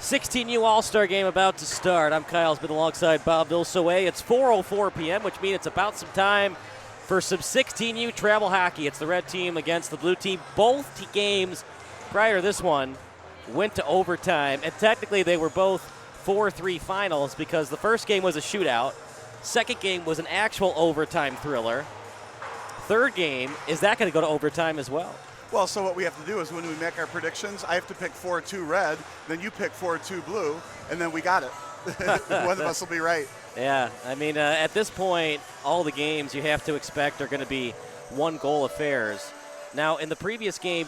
16U All-Star Game about to start. I'm Kyle Smith alongside Bob Vilsoe. It's 4:04 p.m., which means it's about some time for some 16U travel hockey. It's the red team against the blue team. Both games prior to this one went to overtime, and technically they were both 4-3 finals because the first game was a shootout. Second game was an actual overtime thriller. Third game, is that going to go to overtime as well? Well, so what we have to do is when we make our predictions, I have to pick 4-2 red, then you pick 4-2 blue, and then we got it. One of us will be right. Yeah, I mean, at this point, all the games you have to expect are going to be one-goal affairs. Now, in the previous game,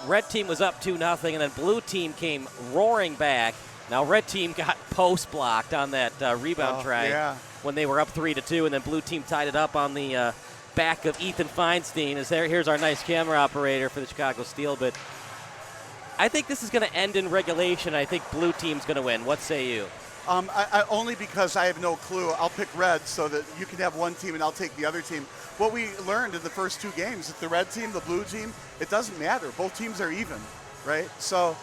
red team was up 2-0, and then blue team came roaring back. Now, red team got post-blocked on that rebound try when they were up 3-2, and then blue team tied it up on the back of Ethan Feinstein. Here's our nice camera operator for the Chicago Steel. But I think this is going to end in regulation. I think blue team's going to win. What say you? Only because I have no clue. I'll pick red so that you can have one team and I'll take the other team. What we learned in the first two games, that the red team, the blue team, it doesn't matter. Both teams are even, right? So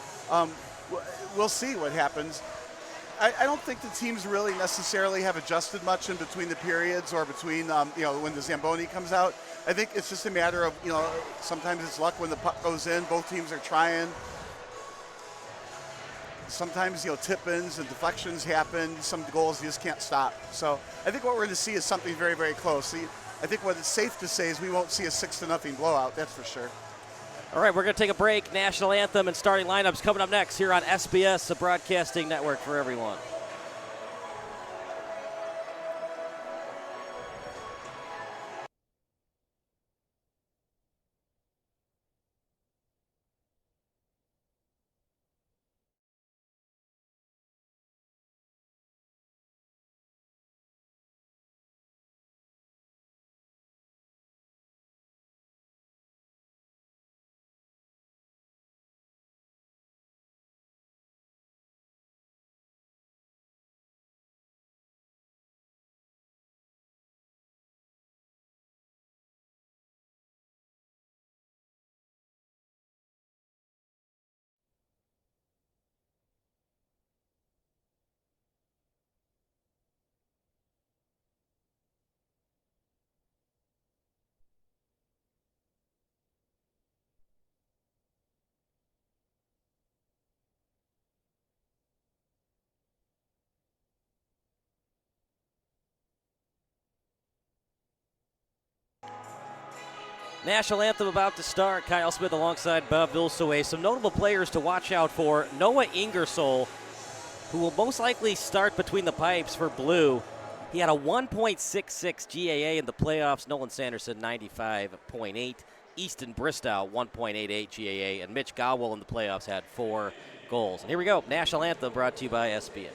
we'll see what happens. I don't think the teams really necessarily have adjusted much in between the periods or between, when the Zamboni comes out. I think it's just a matter of, sometimes it's luck when the puck goes in. Both teams are trying. Sometimes, tip-ins and deflections happen. Some goals you just can't stop. So I think what we're going to see is something very, very close. I think what it's safe to say is we won't see a 6-0 blowout. That's for sure. All right, we're going to take a break. National anthem and starting lineups coming up next here on SBS, the broadcasting network for everyone. National anthem about to start. Kyle Smith alongside Bob Vilsoe. Some notable players to watch out for. Noah Ingersoll, who will most likely start between the pipes for Blue. He had a 1.66 GAA in the playoffs. Nolan Sanderson, 95.8. Easton Bristow, 1.88 GAA. And Mitch Gowell in the playoffs had 4 goals. And here we go. National anthem brought to you by SBS.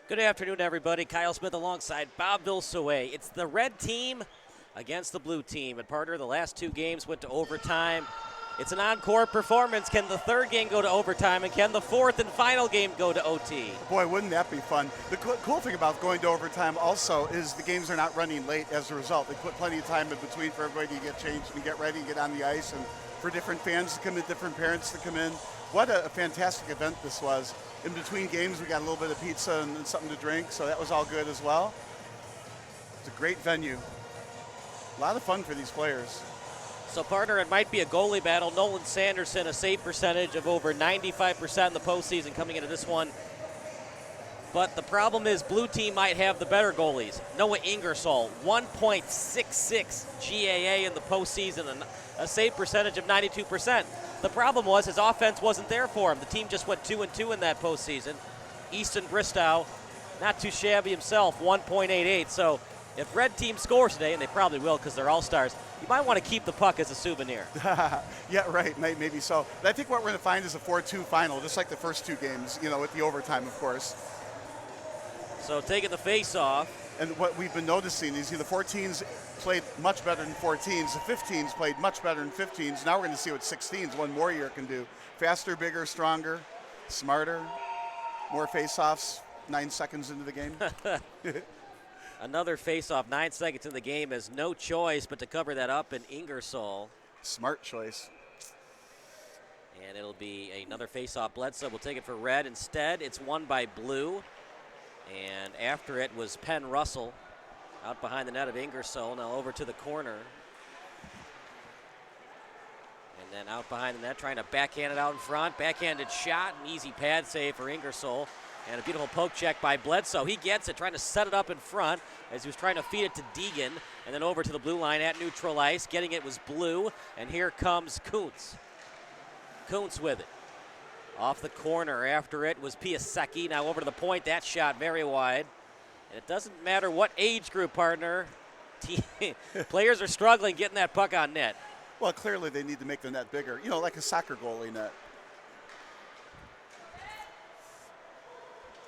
Good afternoon, everybody. Kyle Smith alongside Bob Vilsaway. It's the red team against the blue team. And partner, the last two games went to overtime. It's an encore performance. Can the third game go to overtime, and can the fourth and final game go to OT? Boy, wouldn't that be fun. The cool thing about going to overtime also is the games are not running late as a result. They put plenty of time in between for everybody to get changed and get ready and get on the ice, and for different fans to come in, different parents to come in. What a fantastic event this was. In between games, we got a little bit of pizza and something to drink, so that was all good as well. It's a great venue. A lot of fun for these players. So, partner, it might be a goalie battle. Nolan Sanderson, a save percentage of over 95% in the postseason coming into this one. But the problem is blue team might have the better goalies. Noah Ingersoll, 1.66 GAA in the postseason and a save percentage of 92%. The problem was his offense wasn't there for him. The team just went 2-2 in that postseason. Easton Bristow, not too shabby himself, 1.88. So if red team scores today, and they probably will because they're all-stars, you might want to keep the puck as a souvenir. Yeah, right, maybe so. But I think what we're going to find is a 4-2 final, just like the first two games, with the overtime, of course. So taking the face-off. And what we've been noticing is the 14s played much better than 14s. The 15s played much better than 15s. Now we're going to see what 16s, one more year, can do. Faster, bigger, stronger, smarter, more face-offs, 9 seconds into the game. Another face-off, 9 seconds in the game, has no choice but to cover that up in Ingersoll. Smart choice. And it'll be another face-off. Bledsoe will take it for red. Instead, it's won by blue. And after it was Penn Russell out behind the net of Ingersoll. Now over to the corner. And then out behind the net, trying to backhand it out in front. Backhanded shot, an easy pad save for Ingersoll. And a beautiful poke check by Bledsoe. He gets it, trying to set it up in front as he was trying to feed it to Deegan. And then over to the blue line at neutral ice. Getting it was Blue. And here comes Kuntz. Kuntz with it. Off the corner after it was Piasecki. Now over to the point. That shot very wide. And it doesn't matter what age group, partner. Players are struggling getting that puck on net. Well, clearly they need to make the net bigger, like a soccer goalie net.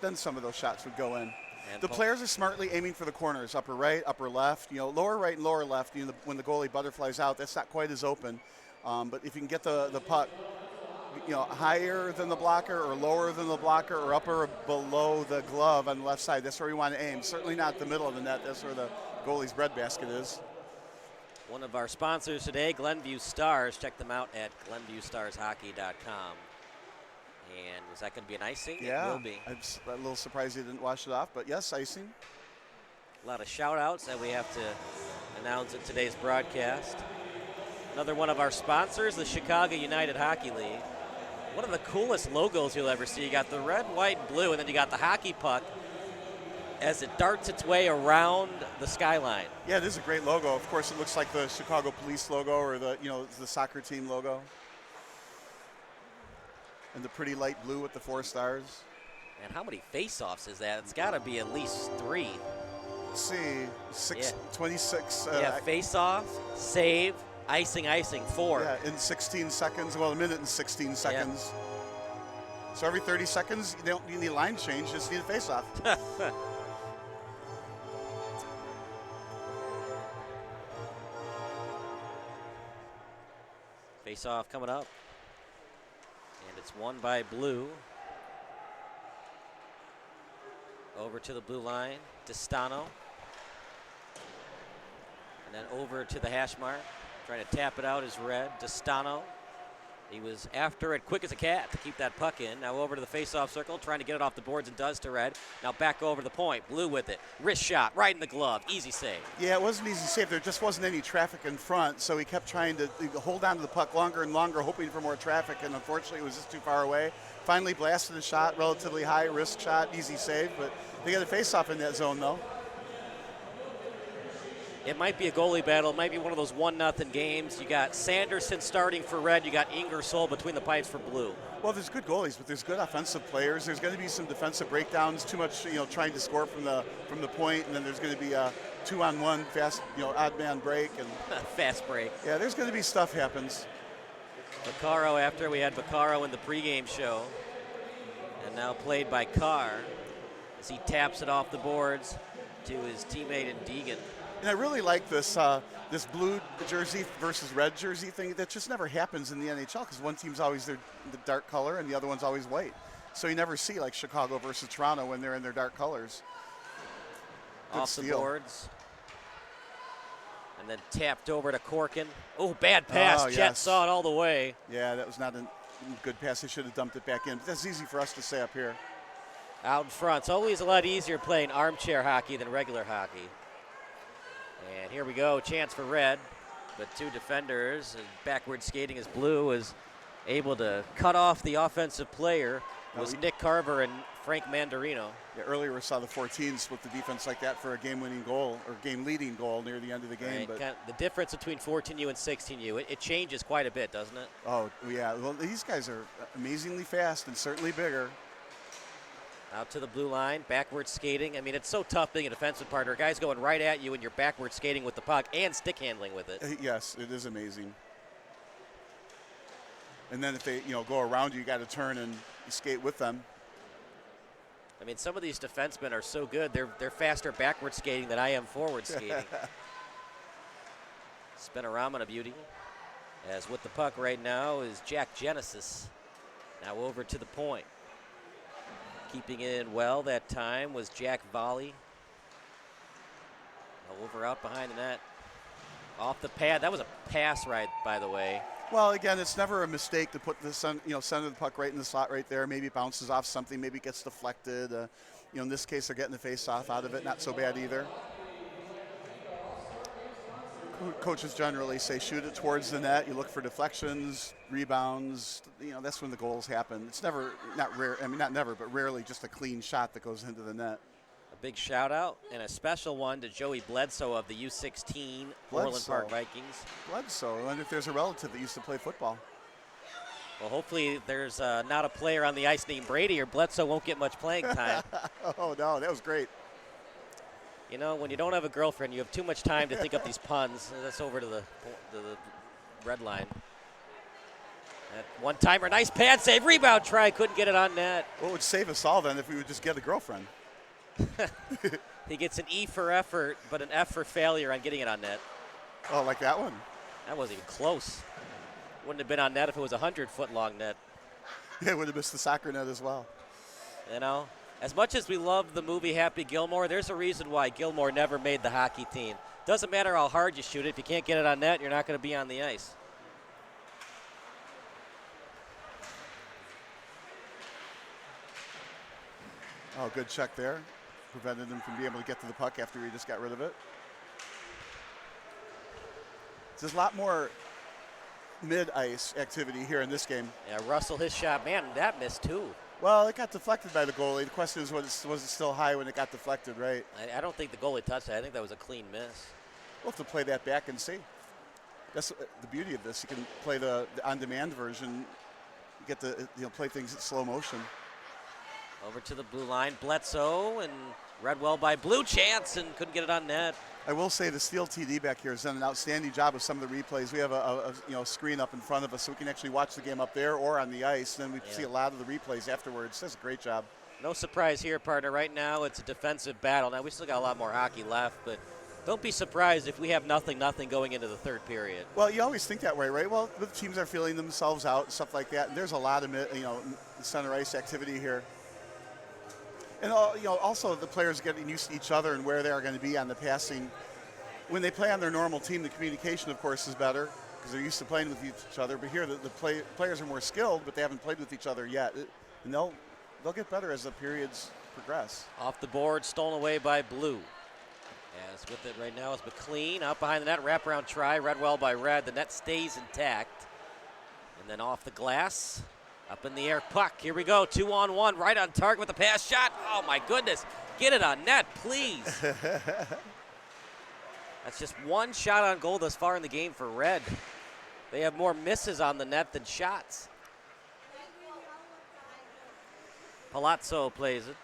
Then some of those shots would go in. And the players are smartly aiming for the corners, upper right, upper left, lower right and lower left. When the goalie butterflies out, that's not quite as open. But if you can get the puck, higher than the blocker or lower than the blocker or upper or below the glove on the left side, that's where you want to aim. Certainly not the middle of the net. That's where the goalie's breadbasket is. One of our sponsors today, Glenview Stars. Check them out at GlenviewStarsHockey.com. And is that going to be an icing? Yeah, it will be. I'm a little surprised he didn't wash it off, but yes, icing. A lot of shout-outs that we have to announce in today's broadcast. Another one of our sponsors, the Chicago United Hockey League. One of the coolest logos you'll ever see. You got the red, white, and blue, and then you got the hockey puck as it darts its way around the skyline. Yeah, it is a great logo. Of course, it looks like the Chicago Police logo or the soccer team logo. And the pretty light blue with the 4 stars. And how many face-offs is that? It's got to be at least 3. Let's see, 26. Yeah, face-off, save, icing, 4. Yeah, in 16 seconds. Well, a minute and 16 seconds. Yeah. So every 30 seconds, you don't need a line change, just need a face-off. Face-off coming up. And it's won by blue. Over to the blue line, Distano. And then over to the hash mark. Trying to tap it out is red, Distano. He was after it quick as a cat to keep that puck in. Now over to the face-off circle, trying to get it off the boards and does to red. Now back over the point, blue with it. Wrist shot, right in the glove, easy save. Yeah, it wasn't easy save. There just wasn't any traffic in front, so he kept trying to hold on to the puck longer and longer, hoping for more traffic, and unfortunately it was just too far away. Finally blasted a shot, relatively high risk shot, easy save, but they got a face-off in that zone though. It might be a goalie battle. It might be one of those 1-0 games. You got Sanderson starting for red. You got Ingersoll between the pipes for blue. Well, there's good goalies, but there's good offensive players. There's going to be some defensive breakdowns. Too much, trying to score from the point, and then there's going to be a 2-on-1 fast, odd man break and fast break. Yeah, there's going to be stuff happens. Vaccaro after we had Vaccaro in the pregame show, and now played by Carr as he taps it off the boards to his teammate in Deegan. And I really like this this blue jersey versus red jersey thing. That just never happens in the NHL because one team's always the dark color and the other one's always white. So you never see like Chicago versus Toronto when they're in their dark colors. Good Off steal. the boards. And then tapped over to Corkin. Oh, bad pass. Oh, Jet yes. saw it all the way. Yeah, that was not a good pass. They should have dumped it back in. But that's easy for us to say up here. Out in front. It's always a lot easier playing armchair hockey than regular hockey. And here we go, chance for red, but 2 defenders, and backward skating as blue is able to cut off the offensive player. Was Nick Carver and Frank Mandarino. Yeah, earlier we saw the 14s split the defense like that for a game-winning goal or game-leading goal near the end of the game. Right, but the difference between 14U and 16U, it changes quite a bit, doesn't it? Oh, yeah. Well, these guys are amazingly fast and certainly bigger. Out to the blue line, backward skating. I mean, it's so tough being a defensive partner. Guys going right at you and you're backward skating with the puck and stick handling with it. Yes, it is amazing. And then if they, go around you, you got to turn and skate with them. I mean, some of these defensemen are so good. They're faster backward skating than I am forward skating. Spinorama, a beauty. As with the puck right now is Jack Genesis. Now over to the point. Keeping it in well that time was Jack Volley. Over out behind the net. Off the pad. That was a pass right, by the way. Well, again, it's never a mistake to put the center the puck right in the slot right there. Maybe it bounces off something. Maybe it gets deflected. In this case, they're getting the face-off out of it. Not so bad either. Coaches generally say shoot it towards the net. You look for deflections, rebounds. That's when the goals happen. It's never, not rare. I mean, not never, but rarely just a clean shot that goes into the net. A big shout out and a special one to Joey Bledsoe of the U16 Orland Park Vikings. Bledsoe. I wonder if there's a relative that used to play football. Well, hopefully there's not a player on the ice named Brady or Bledsoe won't get much playing time. Oh, no, that was great. When you don't have a girlfriend, you have too much time to think up these puns. That's over to the red line. That one-timer, nice pad save, rebound try, couldn't get it on net. What would save us all then if we would just get a girlfriend? He gets an E for effort, but an F for failure on getting it on net. Oh, like that one? That wasn't even close. Wouldn't have been on net if it was a 100-foot-long net. Yeah, it would have missed the soccer net as well. As much as we love the movie Happy Gilmore, there's a reason why Gilmore never made the hockey team. Doesn't matter how hard you shoot it. If you can't get it on net, you're not going to be on the ice. Oh, good check there. Prevented him from being able to get to the puck after he just got rid of it. There's a lot more mid-ice activity here in this game. Yeah, Russell, his shot, man, that missed too. Well, it got deflected by the goalie. The question is, was it still high when it got deflected, right? I don't think the goalie touched it. I think that was a clean miss. We'll have to play that back and see. That's the beauty of this. You can play the on-demand version, get the play things in slow motion. Over to the blue line, Bledsoe, and read well by Blue. Chance, and couldn't get it on net. I will say the Steel TD back here has done an outstanding job of some of the replays. We have a screen up in front of us, so we can actually watch the game up there or on the ice. And then we see a lot of the replays afterwards. Does a great job. No surprise here, partner. Right now, it's a defensive battle. Now we still got a lot more hockey left, but don't be surprised if we have nothing going into the third period. Well, you always think that way, right? Well, the teams are feeling themselves out and stuff like that. And there's a lot of center ice activity here. And also the players getting used to each other and where they're going to be on the passing. When they play on their normal team, the communication, of course, is better because they're used to playing with each other. But here, the players are more skilled, but they haven't played with each other yet. And they'll get better as the periods progress. Off the board, stolen away by Blue. As with it right now is McLean out behind the net, wraparound try, read well by Red. The net stays intact. And then off the glass. Up in the air, puck. Here we go, 2-on-1, right on target with the pass shot. Oh my goodness, get it on net, please. That's just one shot on goal thus far in the game for Red. They have more misses on the net than shots. Palazzo plays it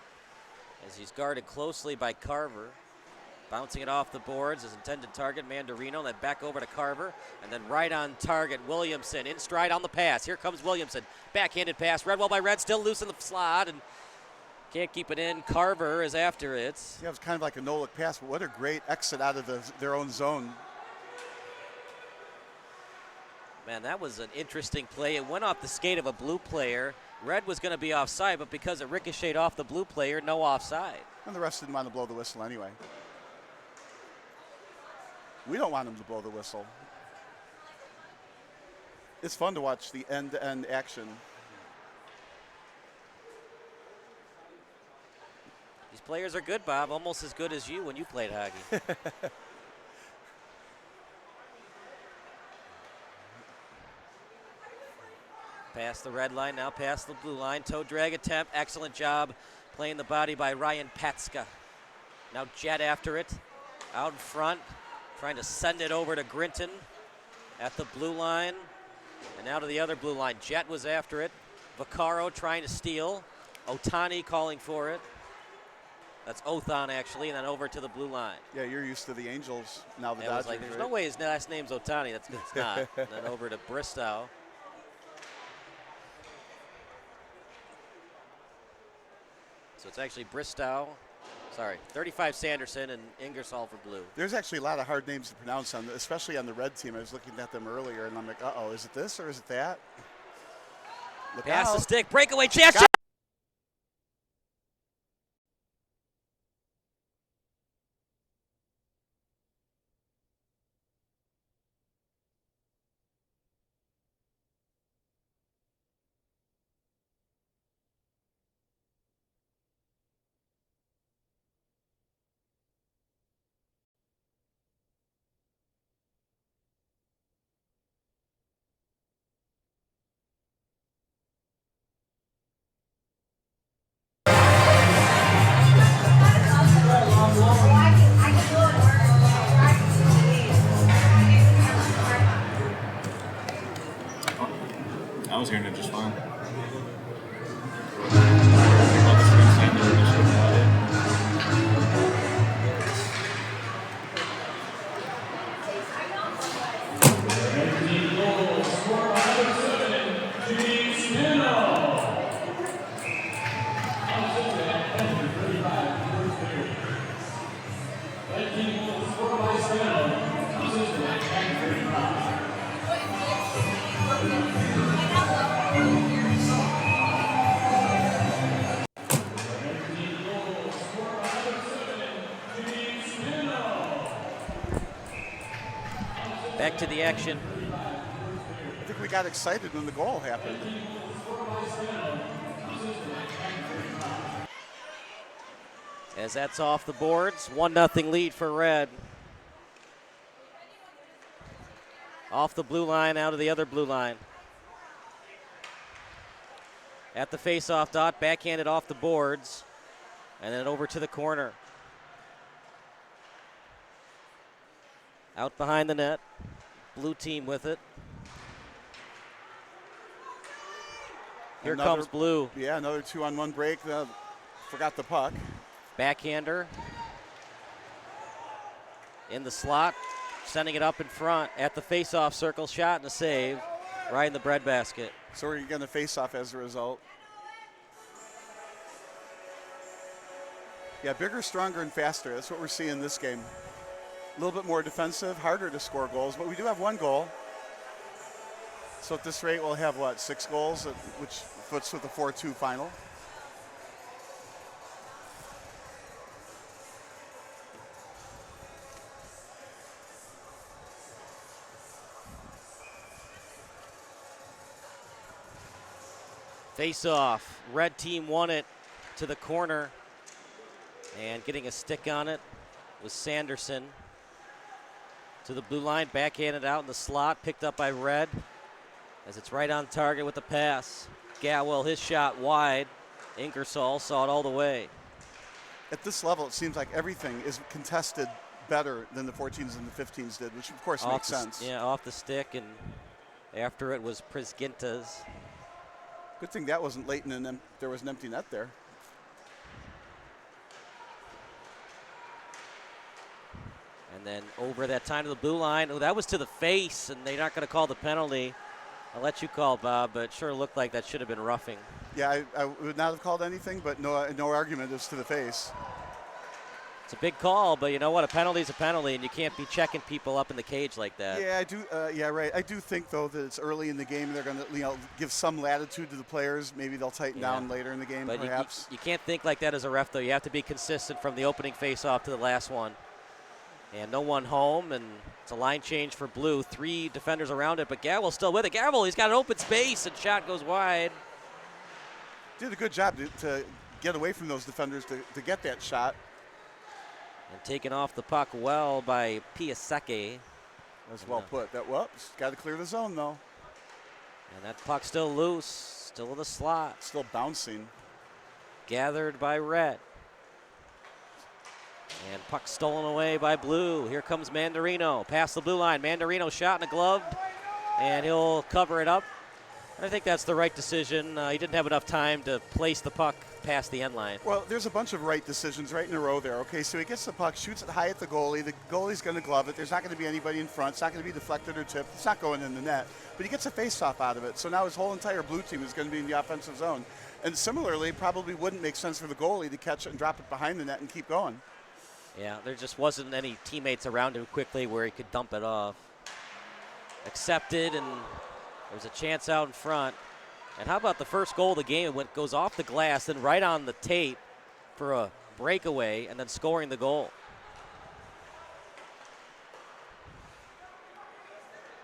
as he's guarded closely by Carver. Bouncing it off the boards, his intended target, Mandarino, then back over to Carver, and then right on target, Williamson, in stride on the pass. Here comes Williamson, backhanded pass, read well by Red, still loose in the slot, and can't keep it in. Carver is after it. Yeah, it was kind of like a no-look pass, but what a great exit out of their own zone. Man, that was an interesting play. It went off the skate of a Blue player. Red was going to be offside, but because it ricocheted off the Blue player, no offside. And the rest didn't want to blow the whistle anyway. We don't want them to blow the whistle. It's fun to watch the end-to-end action. These players are good, Bob, almost as good as you when you played hockey. Past the red line, now past the blue line. Toe drag attempt, excellent job playing the body by Ryan Petska. Now Jet after it, out in front. Trying to send it over to Grinton at the blue line. And now to the other blue line. Jet was after it. Vaccaro trying to steal. Otani calling for it. That's Othan, actually, and then over to the blue line. Yeah, you're used to the Angels, now the Dodgers. Dodgers. Like, there's no way his last name's Otani. It's not. And then over to Bristow. So it's actually Bristow. Sorry, 35 Sanderson and Ingersoll for Blue. There's actually a lot of hard names to pronounce, especially on the Red team. I was looking at them earlier, and I'm like, uh-oh, is it this or is it that? Look Pass out. the stick, breakaway chance. I was hearing it just fine. Back to the action. I think we got excited when the goal happened. As that's off the boards, 1-0 lead for Red. Off the blue line, out of the other blue line. At the face-off dot, backhanded off the boards, and then over to the corner. Out behind the net. Blue team with it. Here comes blue. Yeah, another 2-on-1 break. Forgot the puck. Backhander. In the slot. Sending it up in front at the face-off circle. Shot and a save. Right in the breadbasket. So we're going to face off as a result. Yeah, bigger, stronger, and faster. That's what we're seeing this game. A little bit more defensive, harder to score goals, but we do have one goal. So at this rate, we'll have, 6 goals, which puts with a 4-2 final. Face off. Red team won it to the corner. And getting a stick on it was Sanderson. To the blue line, backhanded out in the slot, picked up by Red. As it's right on target with the pass. Galwell, his shot wide. Ingersoll saw it all the way. At this level, it seems like everything is contested better than the 14s and the 15s did, which of course makes sense. Yeah, off the stick, and after it was Prisginta's. Good thing that wasn't late and there was an empty net there. And then over that time to the blue line. Oh, that was to the face, and they're not going to call the penalty. I'll let you call, Bob, but it sure looked like that should have been roughing. Yeah, I would not have called anything, but no argument as to the face. It's a big call, but you know what? A penalty's a penalty, and you can't be checking people up in the cage like that. Yeah, I do. Yeah, right. I do think, though, that it's early in the game. They're going to give some latitude to the players. Maybe they'll tighten down later in the game, but perhaps. You can't think like that as a ref, though. You have to be consistent from the opening face-off to the last one. And no one home, and it's a line change for blue. 3 defenders around it, but Galwell's still with it. Galwell, he's got an open space, and shot goes wide. Did a good job to get away from those defenders to get that shot. And taken off the puck well by Piasecki. That's well put. Got to clear the zone, though. And that puck still loose, still in the slot. Still bouncing. Gathered by Red. And puck stolen away by blue. Here comes Mandarino. Past the blue line. Mandarino shot in a glove, and he'll cover it up. I think that's the right decision. He didn't have enough time to place the puck past the end line. Well, there's a bunch of right decisions right in a row there. Okay, so he gets the puck, shoots it high at the goalie. The goalie's going to glove it. There's not going to be anybody in front. It's not going to be deflected or tipped. It's not going in the net. But he gets a face-off out of it. So now his whole entire blue team is going to be in the offensive zone. And similarly, probably wouldn't make sense for the goalie to catch it and drop it behind the net and keep going. Yeah, there just wasn't any teammates around him quickly where he could dump it off. Accepted, and there's a chance out in front. And how about the first goal of the game? It goes off the glass, then right on the tape for a breakaway, and then scoring the goal.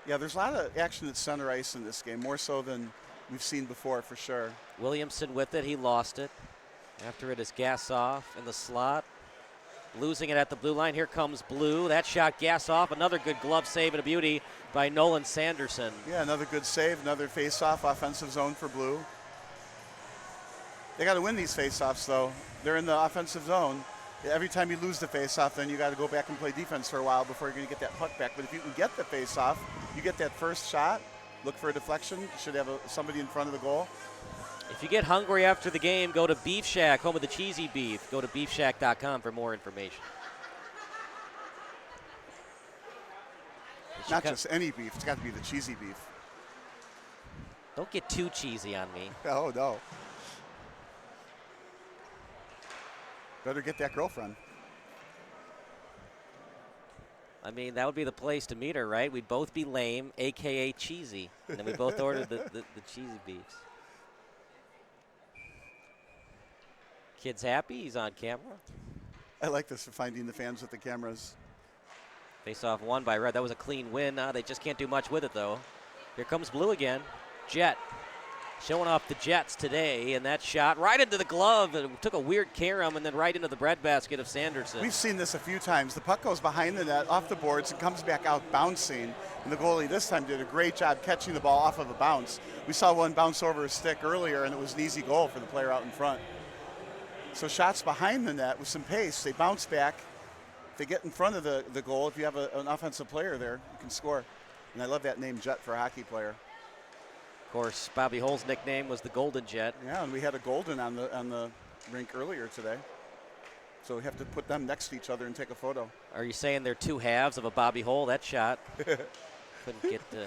Yeah, there's a lot of action at center ice in this game, more so than we've seen before, for sure. Williamson with it. He lost it. After it is gas off in the slot. Losing it at the blue line. Here comes blue. That shot gas off. Another good glove save and a beauty by Nolan Sanderson. Yeah, another good save, another face-off, offensive zone for blue. They got to win these face-offs, though. They're in the offensive zone. Every time you lose the face-off, then you got to go back and play defense for a while before you're going to get that puck back. But if you can get the face-off, you get that first shot, look for a deflection. You should have somebody in front of the goal. If you get hungry after the game, go to Beef Shack, home of the cheesy beef. Go to beefshack.com for more information. Not just any beef. It's got to be the cheesy beef. Don't get too cheesy on me. Oh, no. Better get that girlfriend. I mean, that would be the place to meet her, right? We'd both be lame, a.k.a. cheesy. And then we both ordered the cheesy beefs. Kid's happy. He's on camera. I like this for finding the fans with the cameras. Face-off won by Red. That was a clean win. They just can't do much with it, though. Here comes blue again. Jet showing off the Jets today, and that shot right into the glove. It took a weird carom and then right into the breadbasket of Sanderson. We've seen this a few times. The puck goes behind the net, off the boards, and comes back out bouncing. And the goalie this time did a great job catching the ball off of a bounce. We saw one bounce over a stick earlier, and it was an easy goal for the player out in front. So shots behind the net with some pace, they bounce back. They get in front of the goal. If you have an offensive player there, you can score. And I love that name, Jet, for a hockey player. Of course, Bobby Hull's nickname was the Golden Jet. Yeah, and we had a Golden on the rink earlier today. So we have to put them next to each other and take a photo. Are you saying they're two halves of a Bobby Hull? That shot couldn't get the...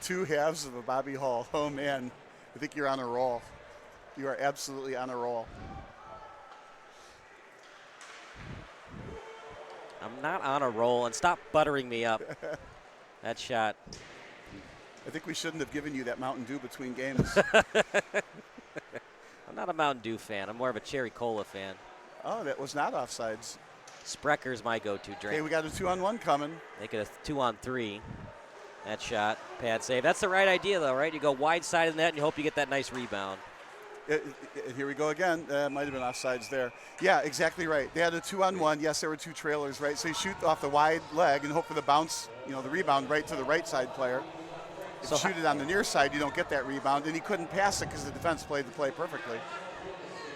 Two halves of a Bobby Hull. Oh, man. I think you're on a roll. You are absolutely on a roll. I'm not on a roll, and stop buttering me up. That shot. I think we shouldn't have given you that Mountain Dew between games. I'm not a Mountain Dew fan. I'm more of a Cherry Cola fan. Oh, that was not offsides. Sprecker's my go-to drink. Okay, we got a 2-on-1 coming. Make it a 2-on-3. That shot, pad save. That's the right idea, though, right? You go wide side of the net, and you hope you get that nice rebound. Here we go again. Might have been offsides there. Yeah, exactly right. They had a 2-on-1. Yes, there were two trailers, right? So you shoot off the wide leg and hope for the bounce, the rebound right to the right side player. If you shoot it on the near side, you don't get that rebound, and he couldn't pass it because the defense played the play perfectly.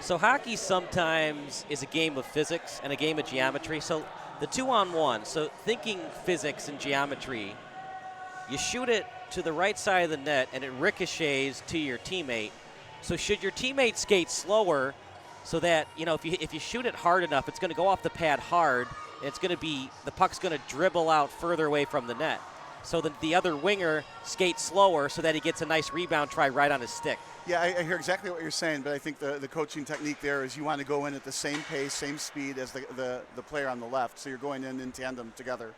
So hockey sometimes is a game of physics and a game of geometry. So the 2-on-1, so thinking physics and geometry, you shoot it to the right side of the net, and it ricochets to your teammate. So should your teammate skate slower so that, if you shoot it hard enough, it's going to go off the pad hard, and it's going to be, the puck's going to dribble out further away from the net. So that the other winger skates slower so that he gets a nice rebound try right on his stick. Yeah, I hear exactly what you're saying, but I think the coaching technique there is you want to go in at the same pace, same speed as the player on the left. So you're going in tandem together.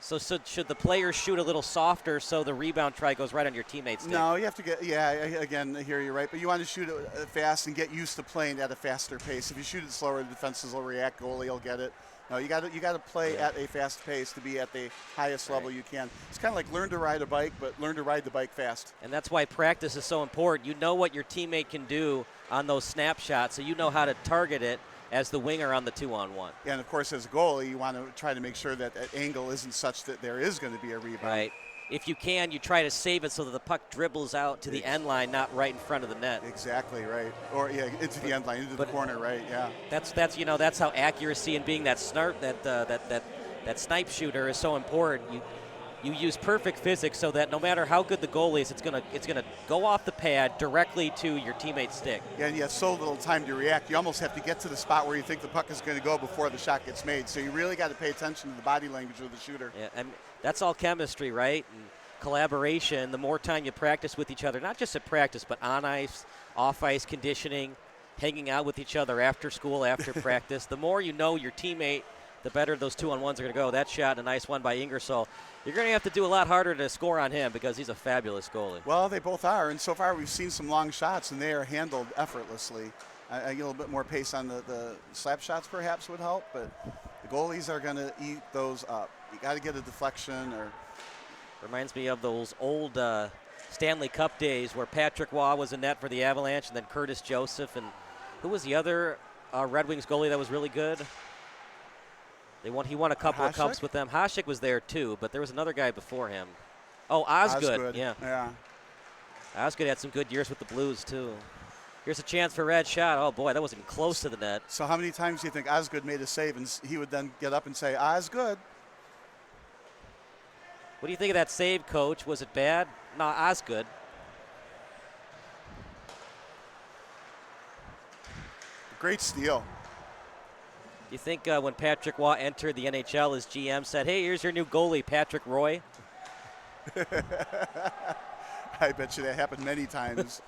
So should the players shoot a little softer so the rebound try goes right on your teammate's stick? No, you have to get, again, I hear you right, but you want to shoot it fast and get used to playing at a faster pace. If you shoot it slower, the defenses will react, goalie will get it. No, you got to play at a fast pace to be at the highest level you can. It's kind of like learn to ride a bike, but learn to ride the bike fast. And that's why practice is so important. You know what your teammate can do on those snapshots, so you know how to target it as the winger on the 2-on-1. And, of course, as a goalie, you want to try to make sure that that angle isn't such that there is going to be a rebound. Right. If you can, you try to save it so that the puck dribbles out to the end line, not right in front of the net. Exactly right. Or into the end line, into the corner, right? Yeah. That's how accuracy and being that snipe shooter is so important. You use perfect physics so that no matter how good the goalie is, it's gonna go off the pad directly to your teammate's stick. Yeah, and you have so little time to react. You almost have to get to the spot where you think the puck is going to go before the shot gets made. So you really got to pay attention to the body language of the shooter. Yeah, and that's all chemistry, right? And collaboration. The more time you practice with each other, not just at practice, but on ice, off ice conditioning, hanging out with each other after school, after practice. The more you know your teammate, the better those 2-on-1s are going to go. That shot, a nice one by Ingersoll. You're going to have to do a lot harder to score on him because he's a fabulous goalie. Well, they both are, and so far we've seen some long shots, and they are handled effortlessly. A little bit more pace on the slap shots perhaps would help, but the goalies are going to eat those up. You got to get a deflection. Or reminds me of those old Stanley Cup days where Patrick Waugh was in net for the Avalanche, and then Curtis Joseph, and who was the other Red Wings goalie that was really good? He won a couple of cups with them. Hasek was there too, but there was another guy before him. Oh, Osgood. Yeah. Osgood had some good years with the Blues too. Here's a chance for Red shot. Oh boy, that wasn't even close to the net. So how many times do you think Osgood made a save and he would then get up and say, Osgood? What do you think of that save, Coach? Was it bad? No, Osgood. Great steal. You think when Patrick Waugh entered the NHL, his GM said, hey, here's your new goalie, Patrick Roy? I bet you that happened many times.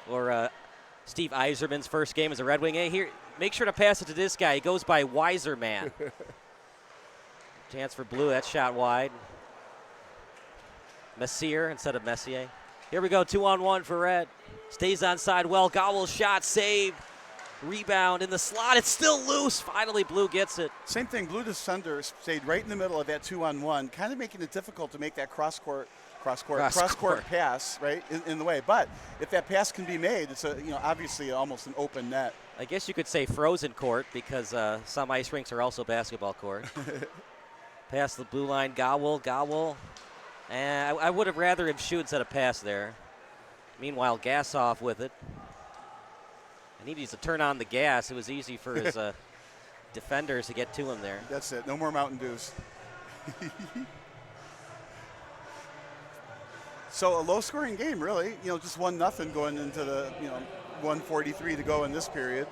Or Steve Yzerman's first game as a Red Wing. Hey, here, make sure to pass it to this guy. He goes by Wiser Man. Chance for Blue. That shot wide. Messier instead of Messier. Here we go, 2-on-1 for Red. Stays onside well. Gowell's shot saved. Rebound in the slot. It's still loose. Finally, Blue gets it. Same thing. Blue defender stayed right in the middle of that 2-on-1, kind of making it difficult to make that cross-court cross-court pass, right, in the way. But if that pass can be made, it's obviously almost an open net. I guess you could say frozen court because some ice rinks are also basketball court. Pass the blue line, Gowell. And I would have rather him shoot instead of pass there. Meanwhile, Gassoff with it. And he needs to turn on the gas. It was easy for his defenders to get to him there. That's it. No more Mountain Dews. So a low-scoring game, really. Just 1-0 going into the 1:43 to go in this period.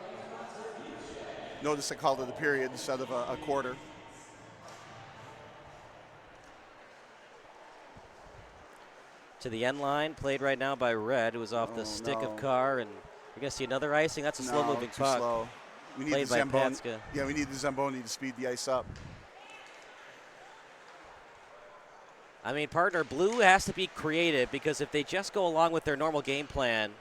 Notice I called it a period instead of a quarter. To the end line, played right now by Red. It was off the stick of Carr, and you're going to see another icing. That's a slow-moving puck. Slow. We need played by Patska. Yeah, we need the Zamboni to speed the ice up. I mean, partner, Blue has to be creative because if they just go along with their normal game plan,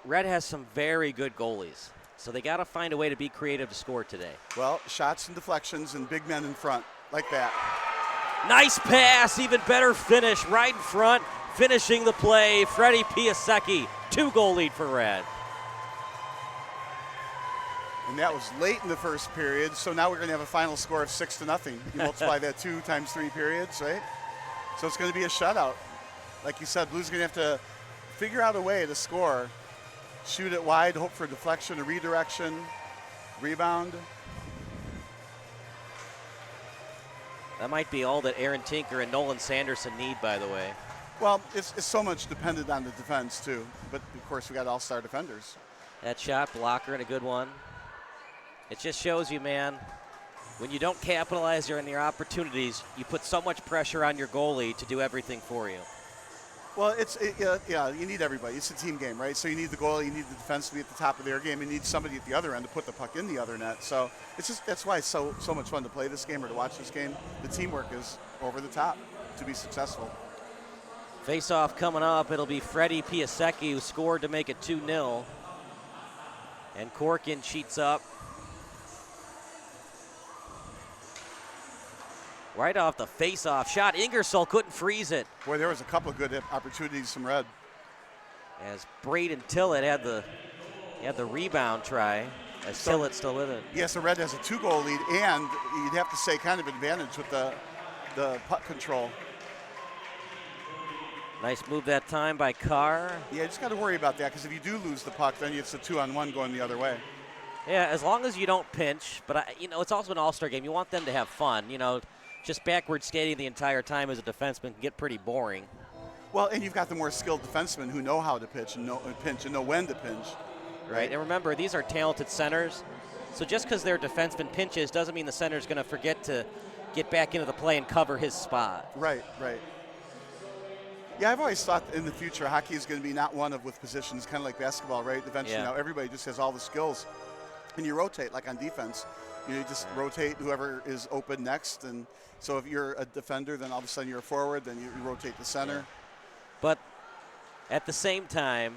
Red has some very good goalies. So they got to find a way to be creative to score today. Well, shots and deflections and big men in front, like that. Nice pass, even better finish right in front, finishing the play. Freddie Piasecki, 2-goal lead for Red. And that was late in the first period, so now we're going to have a final score of 6-0. You multiply that 2 times 3 periods, right? So it's going to be a shutout. Like you said, Blues are going to have to figure out a way to score. Shoot it wide, hope for a deflection, a redirection, rebound. That might be all that Aaron Tinker and Nolan Sanderson need, by the way. Well, it's so much dependent on the defense, too. But, of course, we got all-star defenders. That shot, blocker, and a good one. It just shows you, man, when you don't capitalize on your opportunities, you put so much pressure on your goalie to do everything for you. Well, you need everybody. It's a team game, right? So you need the goalie, you need the defense to be at the top of their game, and you need somebody at the other end to put the puck in the other net. So that's why it's so much fun to play this game or to watch this game. The teamwork is over the top to be successful. Face-off coming up. It'll be Freddie Piasecki who scored to make it 2-0. And Corkin cheats up. Right off the face-off shot. Ingersoll couldn't freeze it. Boy, there was a couple of good opportunities from Red. As Braden Tillett had the rebound try, as Tillett still with it. Yes, so Red has a 2-goal lead, and you'd have to say kind of advantage with the puck control. Nice move that time by Carr. Yeah, you just got to worry about that because if you do lose the puck, then it's a 2-on-1 going the other way. Yeah, as long as you don't pinch. But, it's also an all-star game. You want them to have fun, Just backward skating the entire time as a defenseman can get pretty boring. Well, and you've got the more skilled defensemen who know how to pitch and know when to pinch. Right, and remember, these are talented centers. So just because their defenseman pinches doesn't mean the center's going to forget to get back into the play and cover his spot. Right. Yeah, I've always thought in the future hockey is going to be not one with positions, kind of like basketball, right? Eventually now everybody just has all the skills. And you rotate, like on defense. You just rotate whoever is open next. And so if you're a defender, then all of a sudden you're a forward, then you rotate the center. Yeah. But at the same time,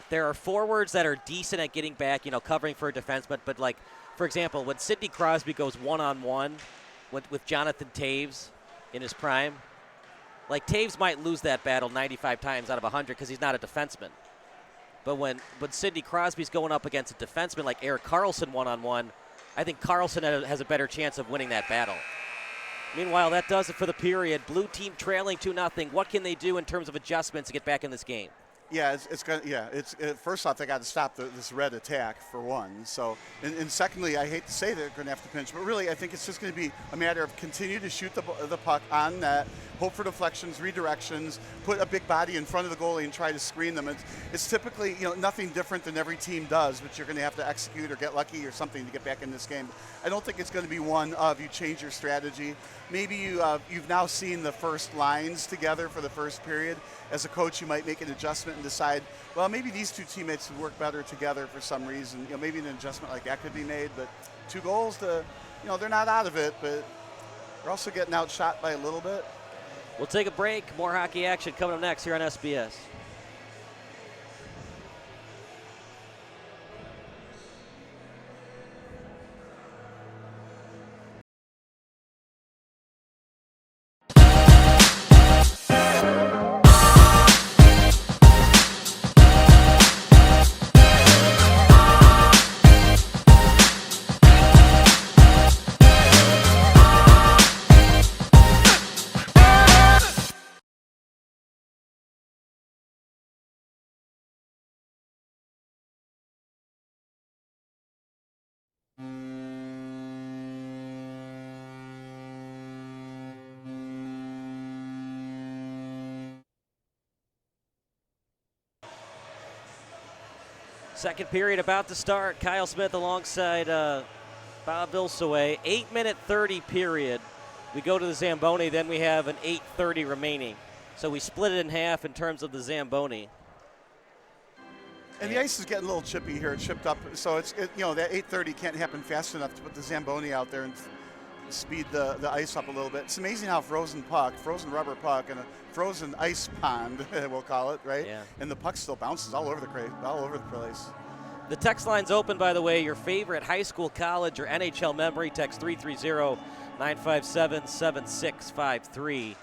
there are forwards that are decent at getting back, covering for a defenseman. But, like, for example, when Sidney Crosby goes one-on-one with Jonathan Taves in his prime, like, Taves might lose that battle 95 times out of 100 because he's not a defenseman. But when Sidney Crosby's going up against a defenseman like Erik Karlsson one-on-one, I think Karlsson has a better chance of winning that battle. Meanwhile, that does it for the period. Blue team trailing 2-0. What can they do in terms of adjustments to get back in this game? Yeah, first off, they got to stop this Red attack for one. So, and secondly, I hate to say they're going to have to pinch, but really, I think it's just going to be a matter of continue to shoot the puck on net, hope for deflections, redirections, put a big body in front of the goalie and try to screen them. It's typically nothing different than every team does, but you're going to have to execute or get lucky or something to get back in this game. I don't think it's going to be one of you change your strategy. Maybe you've now seen the first lines together for the first period. As a coach, you might make an adjustment and decide, well, maybe these two teammates would work better together for some reason. Maybe an adjustment like that could be made. But 2 goals they're not out of it, but they're also getting outshot by a little bit. We'll take a break. More hockey action coming up next here on SBS. Second period about to start. Kyle Smith alongside Bob Vilsaway. 8-minute 30 period. We go to the Zamboni, then we have an 8:30 remaining. So we split it in half in terms of the Zamboni. And the ice is getting a little chippy here. It's chipped up, so that 8:30 can't happen fast enough to put the Zamboni out there and speed the ice up a little bit. It's amazing how frozen rubber puck, and a frozen ice pond, we'll call it, right? Yeah. And the puck still bounces all over the place. The text line's open, by the way. Your favorite high school, college, or NHL memory, text 330-957-7653.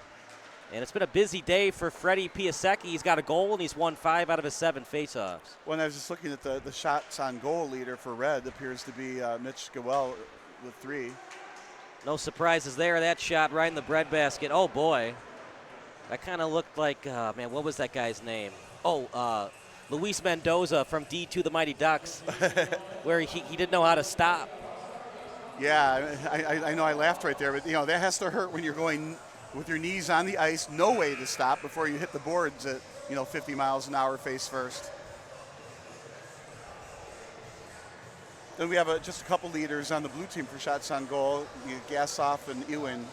And it's been a busy day for Freddie Piasecki. He's got a goal, and he's won 5 out of his 7 faceoffs. When I was just looking at the shots on goal leader for Red, appears to be Mitch Gawel with 3. No surprises there. That shot right in the breadbasket. Oh, boy. That kind of looked like, man, what was that guy's name? Luis Mendoza from D2 the Mighty Ducks, where he didn't know how to stop. Yeah, I know I laughed right there, but, that has to hurt when you're going with your knees on the ice, no way to stop before you hit the boards at 50 miles an hour face first. Then we have just a couple leaders on the blue team for shots on goal. Gassoff and Ewing.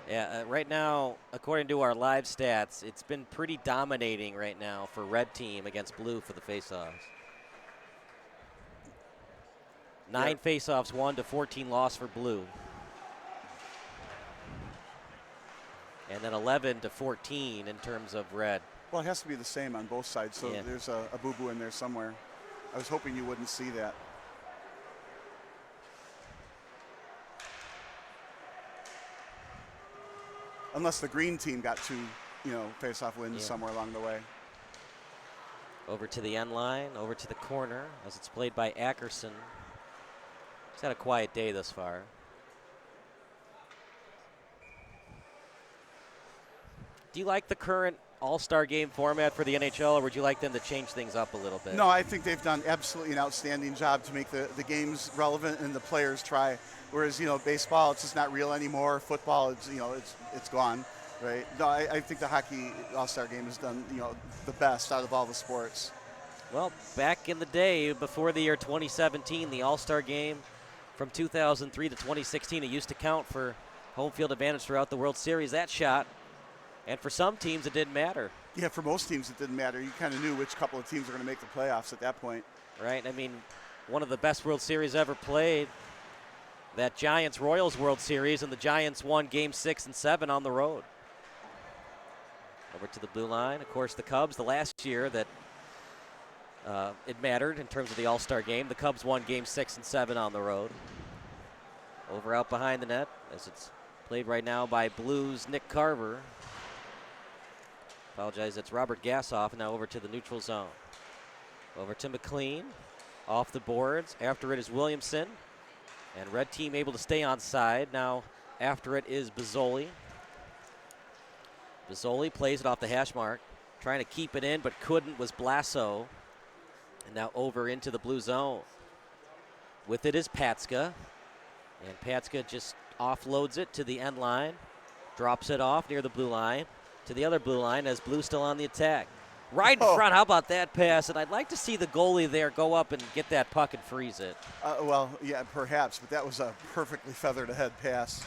Yeah, right now, according to our live stats, it's been pretty dominating right now for Red team against Blue for the faceoffs. 9 faceoffs won to 14 lost for Blue. And then 11 to 14 in terms of Red. Well, it has to be the same on both sides, so there's a boo-boo in there somewhere. I was hoping you wouldn't see that. Unless the green team got 2, face-off wins somewhere along the way. Over to the end line, over to the corner, as it's played by Ackerson. He's had a quiet day thus far. Do you like the current All-Star game format for the NHL, or would you like them to change things up a little bit? No, I think they've done absolutely an outstanding job to make the games relevant and the players try. Whereas, baseball, it's just not real anymore. Football, it's gone, right? No, I think the hockey All-Star game has done, the best out of all the sports. Well, back in the day, before the year 2017, the All-Star game from 2003 to 2016, it used to count for home field advantage throughout the World Series. That shot. And for some teams, it didn't matter. Yeah, for most teams, it didn't matter. You kind of knew which couple of teams were going to make the playoffs at that point. Right. I mean, one of the best World Series ever played, that Giants-Royals World Series, and the Giants won Game 6 and 7 on the road. Over to the blue line. Of course, the Cubs, the last year that it mattered in terms of the All-Star game, the Cubs won Game 6 and 7 on the road. Over out behind the net, as it's played right now by Blues' Nick Carver. Apologize, it's Robert Gassoff, now over to the neutral zone. Over to McLean, off the boards. After it is Williamson, and Red team able to stay on side. Now after it is Bazzoli. Bazzoli plays it off the hash mark, trying to keep it in, but couldn't, was Blasso. And now over into the blue zone. With it is Patska, and Patska just offloads it to the end line, drops it off near the blue line, to the other blue line as Blue still on the attack. Right in front, how about that pass? And I'd like to see the goalie there go up and get that puck and freeze it. Well, yeah, perhaps, but that was a perfectly feathered ahead pass.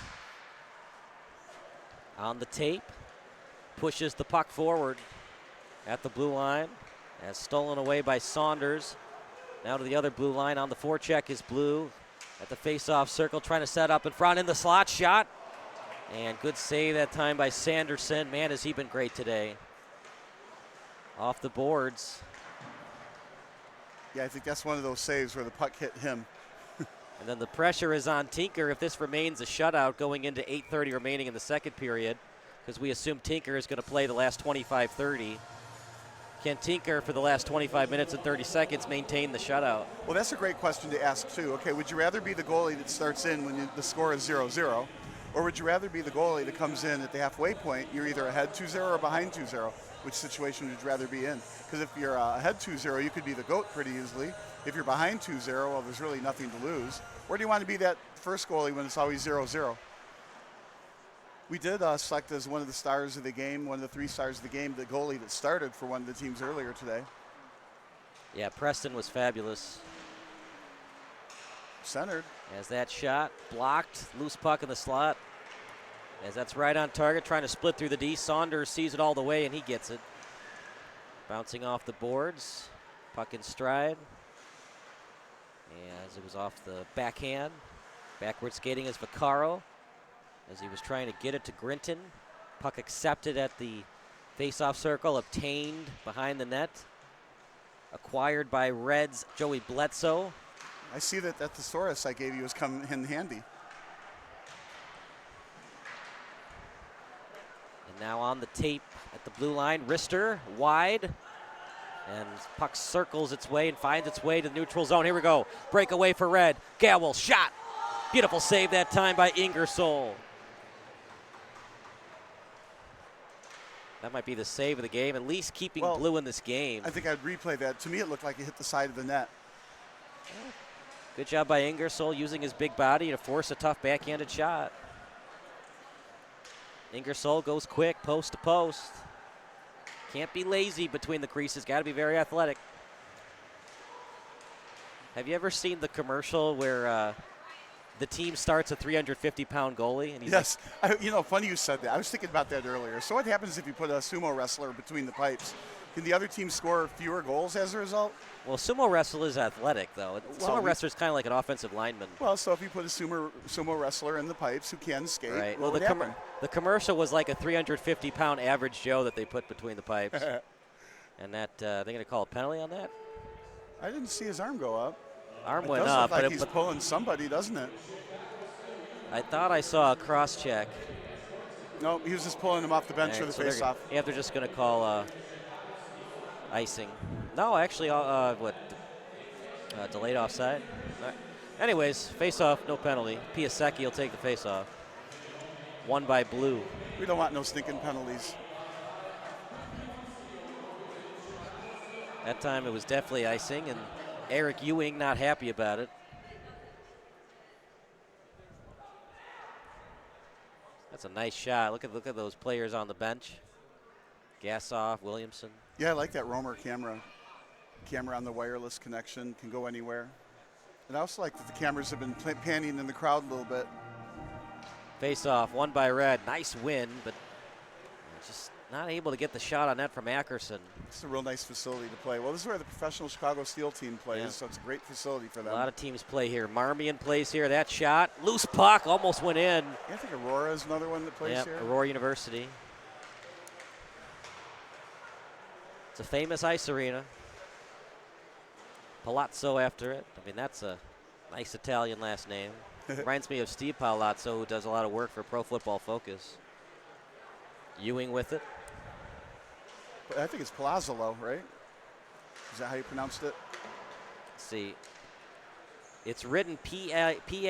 On the tape, pushes the puck forward at the blue line, as stolen away by Saunders. Now to the other blue line. On the forecheck is Blue at the face-off circle, trying to set up in front in the slot shot. And good save that time by Sanderson. Man, has he been great today. Off the boards. Yeah, I think that's one of those saves where the puck hit him. And then the pressure is on Tinker if this remains a shutout going into 8:30 remaining in the second period, because we assume Tinker is going to play the last 25-30. Can Tinker, for the last 25 minutes and 30 seconds, maintain the shutout? Well, that's a great question to ask, too. Okay, would you rather be the goalie that starts in when the score is 0-0, or would you rather be the goalie that comes in at the halfway point? You're either ahead 2-0 or behind 2-0. Which situation would you rather be in? Because if you're ahead 2-0, you could be the GOAT pretty easily. If you're behind 2-0, well, there's really nothing to lose. Or do you want to be that first goalie when it's always 0-0? We did select as one of the stars of the game, one of the 3 stars of the game, the goalie that started for one of the teams earlier today. Yeah, Preston was fabulous. Centered. As that shot blocked, loose puck in the slot. As that's right on target, trying to split through the D. Saunders sees it all the way, and he gets it. Bouncing off the boards, puck in stride. As it was off the backhand. Backward skating is Vaccaro as he was trying to get it to Grinton. Puck accepted at the face-off circle, obtained behind the net. Acquired by Reds' Joey Bledsoe. I see that that thesaurus I gave you has come in handy. And now on the tape at the blue line, Rister wide. And puck circles its way and finds its way to the neutral zone. Here we go. Breakaway for Red. Gowell shot. Beautiful save that time by Ingersoll. That might be the save of the game, at least keeping Blue in this game. I think I'd replay that. To me, it looked like it hit the side of the net. Good job by Ingersoll using his big body to force a tough backhanded shot. Ingersoll goes quick, post to post. Can't be lazy between the creases. Got to be very athletic. Have you ever seen the commercial where the team starts a 350-pound goalie? And he's yes. Funny you said that. I was thinking about that earlier. So what happens if you put a sumo wrestler between the pipes? Can the other team score fewer goals as a result? Well, sumo wrestler is athletic, though. Sumo wrestler is kind of like an offensive lineman. Well, so if you put a sumo wrestler in the pipes who can skate, right. Well, the commercial was like a 350-pound average Joe that they put between the pipes. And that they're going to call a penalty on that? I didn't see his arm go up. Arm it went does up. Look like he's pulling somebody, doesn't it? I thought I saw a cross check. No, he was just pulling him off the bench for the face-off. Yeah, they're just going to call icing. No, actually, delayed offside. Right. Anyways, face-off, no penalty. Piasecki will take the face-off. Won by Blue. We don't want no stinking penalties. That time it was definitely icing, and Eric Ewing not happy about it. That's a nice shot. Look at those players on the bench. Gassoff, Williamson. Yeah, I like that Romer camera. Camera on the wireless connection, can go anywhere. And I also like that the cameras have been panning in the crowd a little bit. Face off, won by Red. Nice win, but just not able to get the shot on net from Ackerson. It's a real nice facility to play. Well, this is where the professional Chicago Steel team plays, so it's a great facility for them. A lot of teams play here. Marmion plays here. That shot, loose puck, almost went in. Yeah, I think Aurora is another one that plays here. Aurora University. It's a famous ice arena. Palazzo after it. I mean, that's a nice Italian last name. Reminds me of Steve Palazzo, who does a lot of work for Pro Football Focus. Ewing with it. I think it's Palazzolo, right? Is that how you pronounced it? Let's see. It's written P-A-L-A-Z-Z-O-L-O.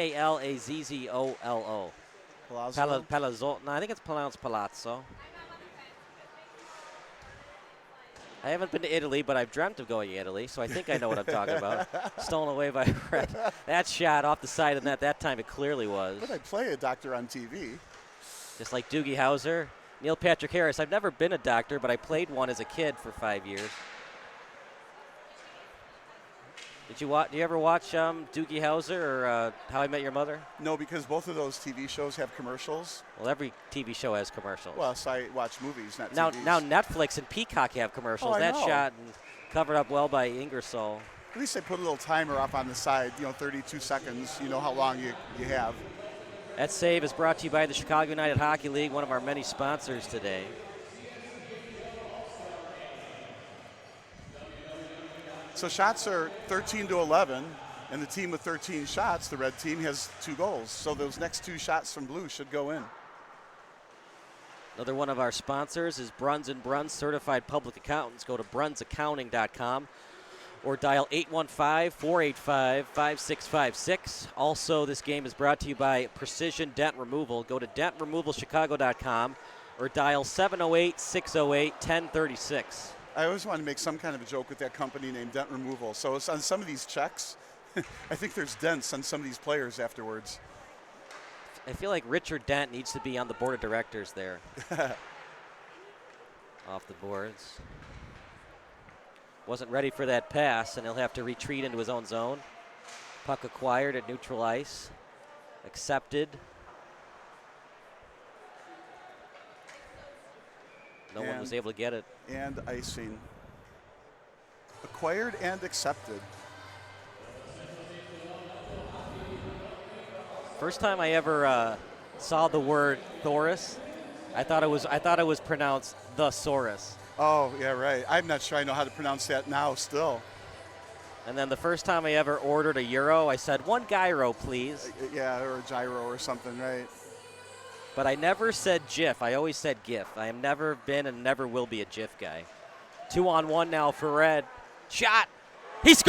Palazzo? Palazzo. No, I think it's pronounced Palazzo. I haven't been to Italy, but I've dreamt of going to Italy, so I think I know what I'm talking about. Stolen away by Red. That shot off the side of the net, that time it clearly was. But I play a doctor on TV. Just like Doogie Howser. Neil Patrick Harris. I've never been a doctor, but I played one as a kid for 5 years. Do you ever watch Doogie Howser or How I Met Your Mother? No, because both of those TV shows have commercials. Well, every TV show has commercials. Well, so I watch movies, not TVs. Now Netflix and Peacock have commercials. Oh, that know. shot and covered up well by Ingersoll. At least they put a little timer off on the side, 32 seconds. You know how long you have. That save is brought to you by the Chicago United Hockey League, one of our many sponsors today. So shots are 13-11, and the team with 13 shots, the red team, has 2 goals. So those next 2 shots from blue should go in. Another one of our sponsors is Bruns & Bruns Certified Public Accountants. Go to brunsaccounting.com or dial 815-485-5656. Also, this game is brought to you by Precision Dent Removal. Go to dentremovalchicago.com or dial 708-608-1036. I always want to make some kind of a joke with that company named Dent Removal. So it's on some of these checks, I think there's dents on some of these players afterwards. I feel like Richard Dent needs to be on the board of directors there. Off the boards. Wasn't ready for that pass, and he'll have to retreat into his own zone. Puck acquired at neutral ice. Accepted. No one was able to get it. And icing. Acquired and accepted. First time I ever saw the word Thoris, I thought it was pronounced thesaurus. Oh, yeah, right. I'm not sure I know how to pronounce that now still. And then the first time I ever ordered a euro, I said, 1 gyro, please. Yeah, or a gyro or something, right? But I never said GIF. I always said GIF. I have never been and never will be a GIF guy. 2-on-1 now for Red. Shot. He scored.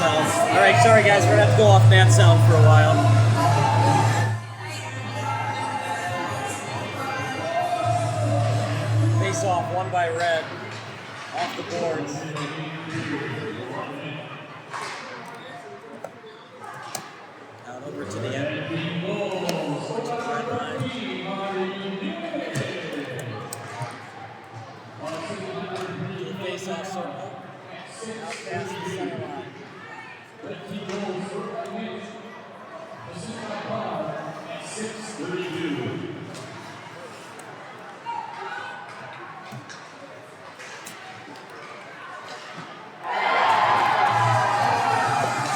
All right, sorry guys, we're gonna have to go off that sound for a while. Face off, won by Red, off the boards. Out over to the end. To the red line. To the face off circle. Out past the center line.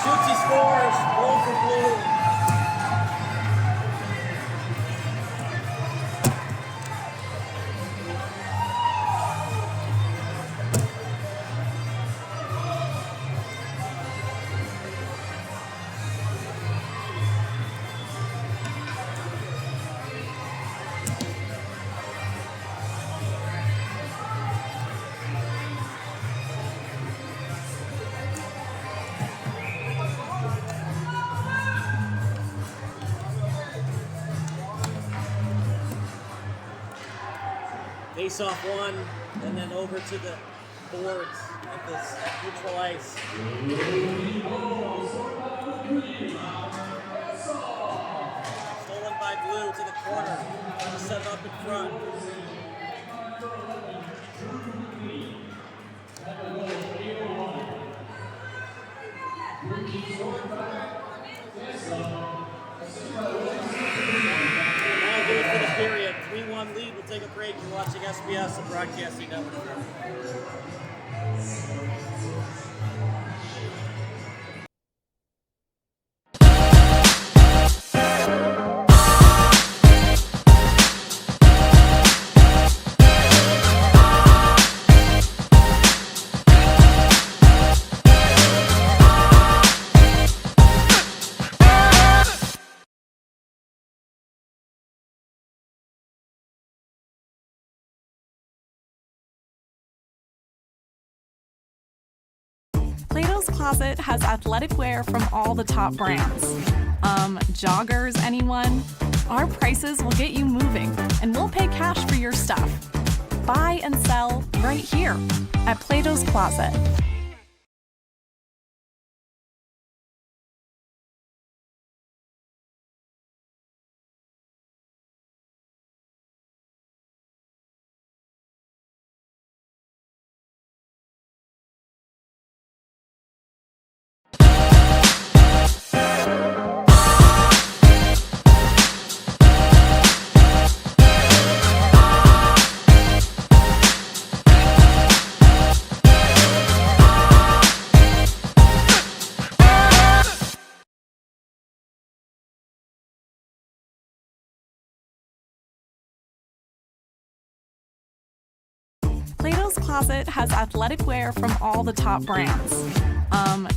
Shoots, he scores. Goal for Blue. Face off one, and then over to the boards at this neutral ice. Stolen by Blue to the corner, trying to set it up in front. That'll do it for the period. 3-1 lead. We'll take a break. You're watching SBS, the Broadcasting Network. Plato's Closet has athletic wear from all the top brands. Joggers, anyone? Our prices will get you moving, and we'll pay cash for your stuff. Buy and sell right here at Plato's Closet. Plato's Closet has athletic wear from all the top brands.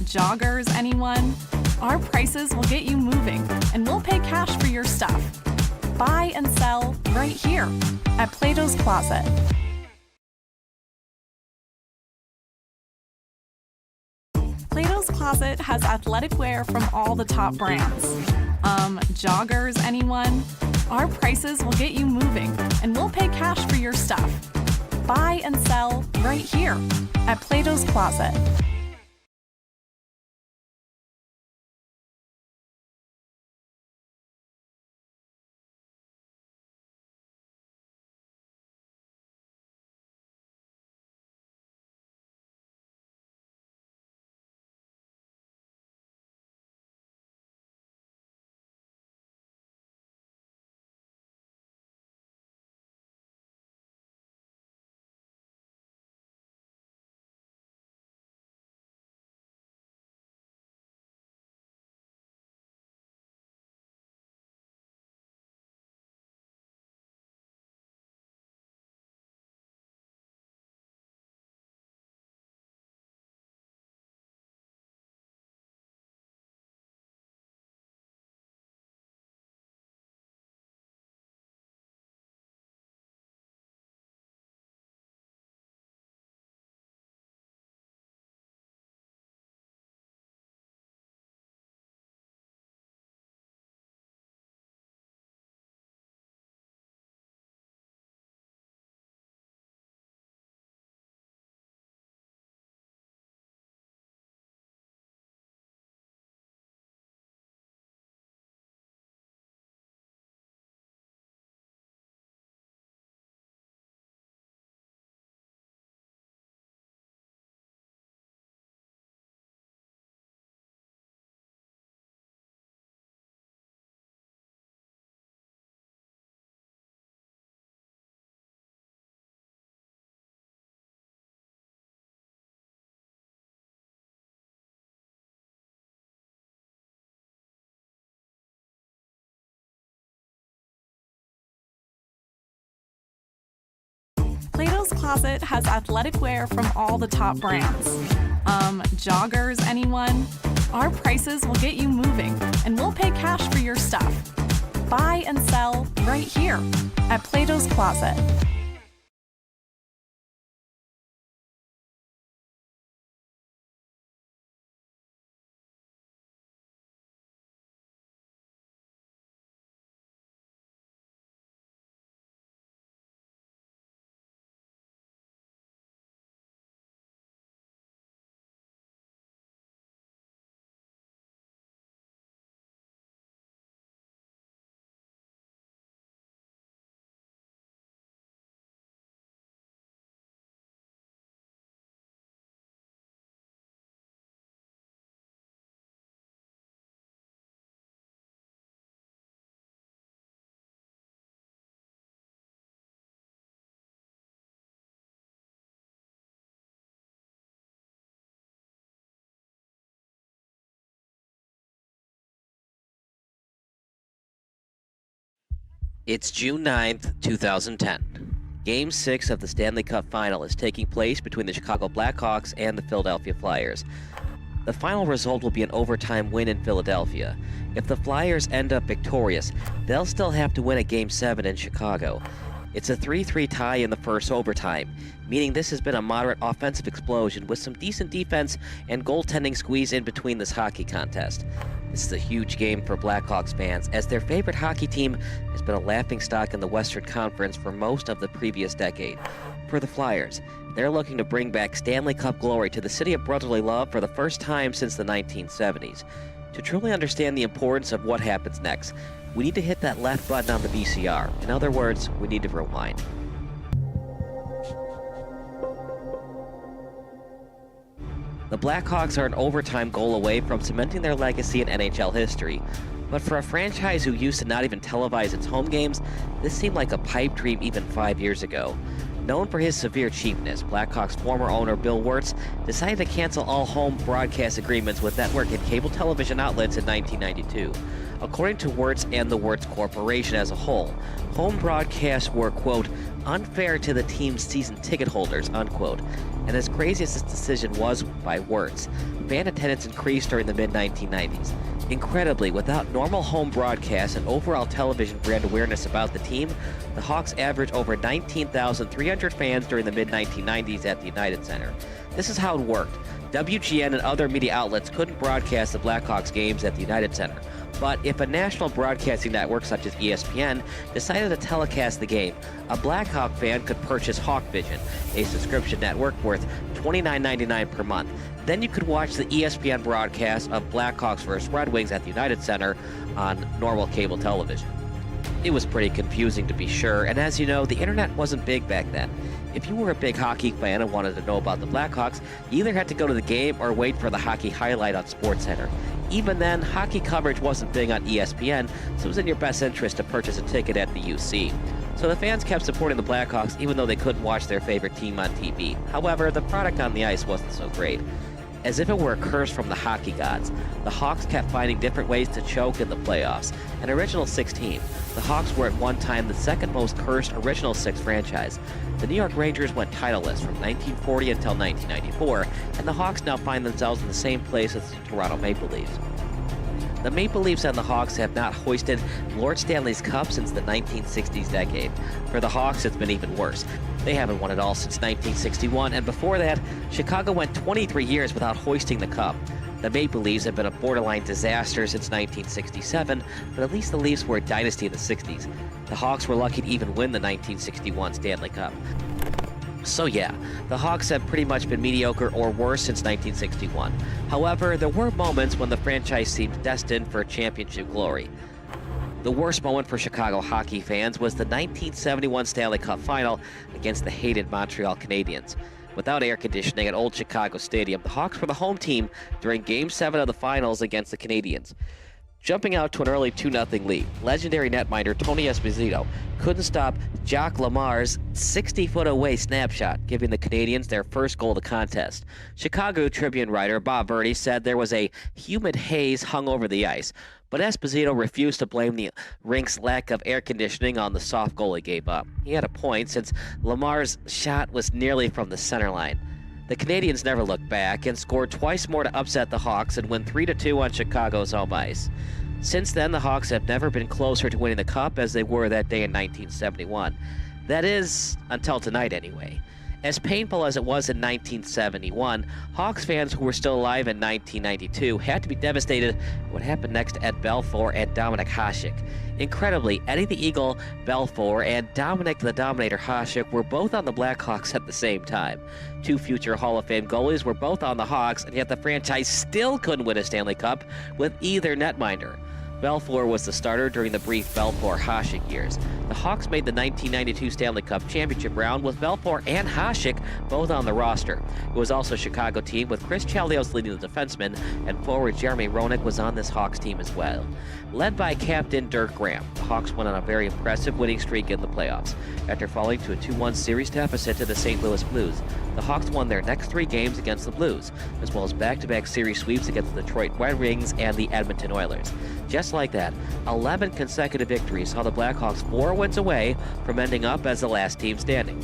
Joggers, anyone? Our prices will get you moving, and we'll pay cash for your stuff. Buy and sell right here at Plato's Closet. Plato's Closet has athletic wear from all the top brands. Joggers, anyone? Our prices will get you moving, and we'll pay cash for your stuff. Buy and sell right here at Plato's Closet. Plato's Closet has athletic wear from all the top brands. Joggers, anyone? Our prices will get you moving, and we'll pay cash for your stuff. Buy and sell right here at Plato's Closet. It's June 9th, 2010. Game 6 of the Stanley Cup Final is taking place between the Chicago Blackhawks and the Philadelphia Flyers. The final result will be an overtime win in Philadelphia. If the Flyers end up victorious, they'll still have to win a Game 7 in Chicago. It's a 3-3 tie in the first overtime, meaning this has been a moderate offensive explosion with some decent defense and goaltending squeeze in between this hockey contest. This is a huge game for Blackhawks fans, as their favorite hockey team has been a laughingstock in the Western Conference for most of the previous decade. For the Flyers, they're looking to bring back Stanley Cup glory to the city of brotherly love for the first time since the 1970s. To truly understand the importance of what happens next, we need to hit that left button on the VCR. In other words, we need to rewind. The Blackhawks are an overtime goal away from cementing their legacy in NHL history. But for a franchise who used to not even televise its home games, this seemed like a pipe dream even 5 years ago. Known for his severe cheapness, Blackhawks former owner Bill Wirtz decided to cancel all home broadcast agreements with network and cable television outlets in 1992. According to Wirtz and the Wirtz Corporation as a whole, home broadcasts were, quote, unfair to the team's season ticket holders, unquote. And as crazy as this decision was by Wirtz, fan attendance increased during the mid-1990s. Incredibly, without normal home broadcasts and overall television brand awareness about the team, the Hawks averaged over 19,300 fans during the mid-1990s at the United Center. This is how it worked. WGN and other media outlets couldn't broadcast the Blackhawks games at the United Center. But if a national broadcasting network such as ESPN decided to telecast the game, a Blackhawk fan could purchase HawkVision, a subscription network worth $29.99 per month. Then you could watch the ESPN broadcast of Blackhawks vs. Red Wings at the United Center on normal cable television. It was pretty confusing, to be sure, and as you know, the internet wasn't big back then. If you were a big hockey fan and wanted to know about the Blackhawks, you either had to go to the game or wait for the hockey highlight on SportsCenter. Even then, hockey coverage wasn't big on ESPN, so it was in your best interest to purchase a ticket at the UC. So the fans kept supporting the Blackhawks even though they couldn't watch their favorite team on TV. However, the product on the ice wasn't so great. As if it were a curse from the hockey gods, the Hawks kept finding different ways to choke in the playoffs. An original six team, the Hawks were at one time the second most cursed original six franchise. The New York Rangers went titleless from 1940 until 1994, and the Hawks now find themselves in the same place as the Toronto Maple Leafs. The Maple Leafs and the Hawks have not hoisted Lord Stanley's Cup since the 1960s decade. For the Hawks, it's been even worse. They haven't won it all since 1961, and before that, Chicago went 23 years without hoisting the Cup. The Maple Leafs have been a borderline disaster since 1967, but at least the Leafs were a dynasty in the 60s. The Hawks were lucky to even win the 1961 Stanley Cup. So yeah, the Hawks have pretty much been mediocre or worse since 1961. However, there were moments when the franchise seemed destined for championship glory. The worst moment for Chicago hockey fans was the 1971 Stanley Cup Final against the hated Montreal Canadiens. Without air conditioning at Old Chicago Stadium, the Hawks were the home team during Game 7 of the Finals against the Canadiens. Jumping out to an early 2-0 lead, legendary netminder Tony Esposito couldn't stop Jacques Lamar's 60-foot-away snapshot, giving the Canadiens their first goal of the contest. Chicago Tribune writer Bob Verdi said there was a humid haze hung over the ice, but Esposito refused to blame the rink's lack of air conditioning on the soft goal he gave up. He had a point, since Lamar's shot was nearly from the center line. The Canadiens never looked back and scored twice more to upset the Hawks and win 3-2 on Chicago's home ice. Since then, the Hawks have never been closer to winning the Cup as they were that day in 1971. That is, until tonight anyway. As painful as it was in 1971, Hawks fans who were still alive in 1992 had to be devastated at what happened next to Ed Belfour and Dominik Hasek. Incredibly, Eddie the Eagle Belfour and Dominik the Dominator Hasek were both on the Blackhawks at the same time. Two future Hall of Fame goalies were both on the Hawks, and yet the franchise still couldn't win a Stanley Cup with either netminder. Belfour was the starter during the brief Belfour-Hasek years. The Hawks made the 1992 Stanley Cup championship round with Belfour and Hasek both on the roster. It was also a Chicago team with Chris Chelios leading the defensemen, and forward Jeremy Roenick was on this Hawks team as well. Led by captain Dirk Graham, the Hawks went on a very impressive winning streak in the playoffs. After falling to a 2-1 series deficit to the St. Louis Blues, the Hawks won their next 3 games against the Blues, as well as back-to-back series sweeps against the Detroit Red Wings and the Edmonton Oilers. Just like that, 11 consecutive victories saw the Blackhawks 4 wins away from ending up as the last team standing.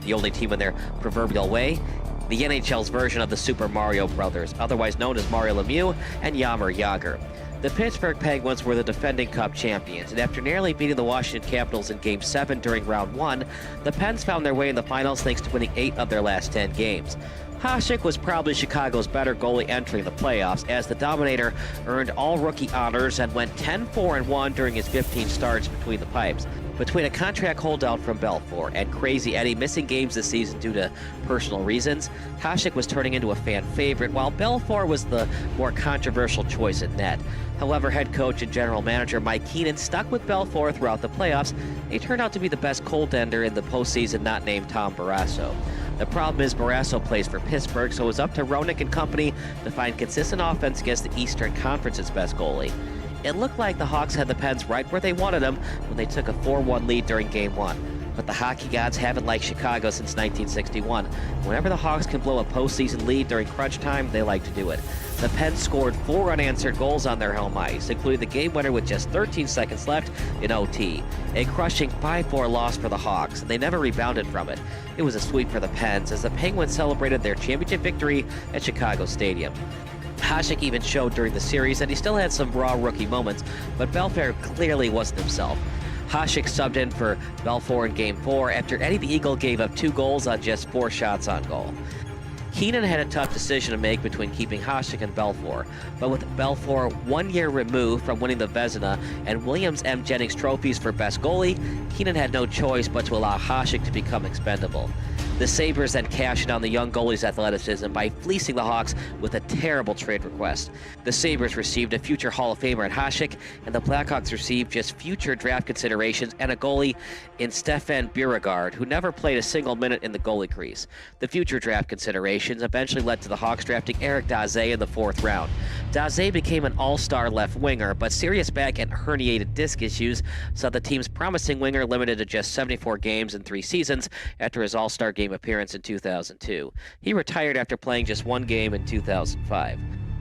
The only team in their proverbial way, the NHL's version of the Super Mario Brothers, otherwise known as Mario Lemieux and Jaromir Jagr. The Pittsburgh Penguins were the defending Cup champions, and after nearly beating the Washington Capitals in Game 7 during Round 1, the Pens found their way in the finals thanks to winning 8 of their last 10 games. Hasek was probably Chicago's better goalie entering the playoffs, as the Dominator earned all rookie honors and went 10-4-1 during his 15 starts between the pipes. Between a contract holdout from Belfour and Crazy Eddie missing games this season due to personal reasons, Hasek was turning into a fan favorite, while Belfour was the more controversial choice in net. However, head coach and general manager Mike Keenan stuck with Belfour throughout the playoffs. He turned out to be the best goaltender in the postseason, not named Tom Barrasso. The problem is Barrasso plays for Pittsburgh, so it was up to Roenick and company to find consistent offense against the Eastern Conference's best goalie. It looked like the Hawks had the Pens right where they wanted them when they took a 4-1 lead during Game 1. but the hockey gods haven't liked Chicago since 1961. Whenever the Hawks can blow a postseason lead during crunch time, they like to do it. The Pens scored 4 unanswered goals on their home ice, including the game winner with just 13 seconds left in OT. A crushing 5-4 loss for the Hawks, and they never rebounded from it. It was a sweep for the Pens as the Penguins celebrated their championship victory at Chicago Stadium. Hasek even showed during the series that he still had some raw rookie moments, but Belfour clearly wasn't himself. Hasek subbed in for Belfour in Game 4 after Eddie the Eagle gave up 2 goals on just 4 shots on goal. Keenan had a tough decision to make between keeping Hasek and Belfour, but with Belfour 1 year removed from winning the Vezina and Williams M. Jennings trophies for best goalie, Keenan had no choice but to allow Hasek to become expendable. The Sabres then cashed in on the young goalie's athleticism by fleecing the Hawks with a terrible trade request. The Sabres received a future Hall of Famer in Hasek, and the Blackhawks received just future draft considerations and a goalie in Stefan Beauregard, who never played a single minute in the goalie crease. The future draft considerations eventually led to the Hawks drafting Eric Daze in the 4th round. Daze became an all-star left winger, but serious back and herniated disc issues saw the team's promising winger limited to just 74 games in 3 seasons after his all-star game appearance in 2002. He retired after playing just 1 game in 2005.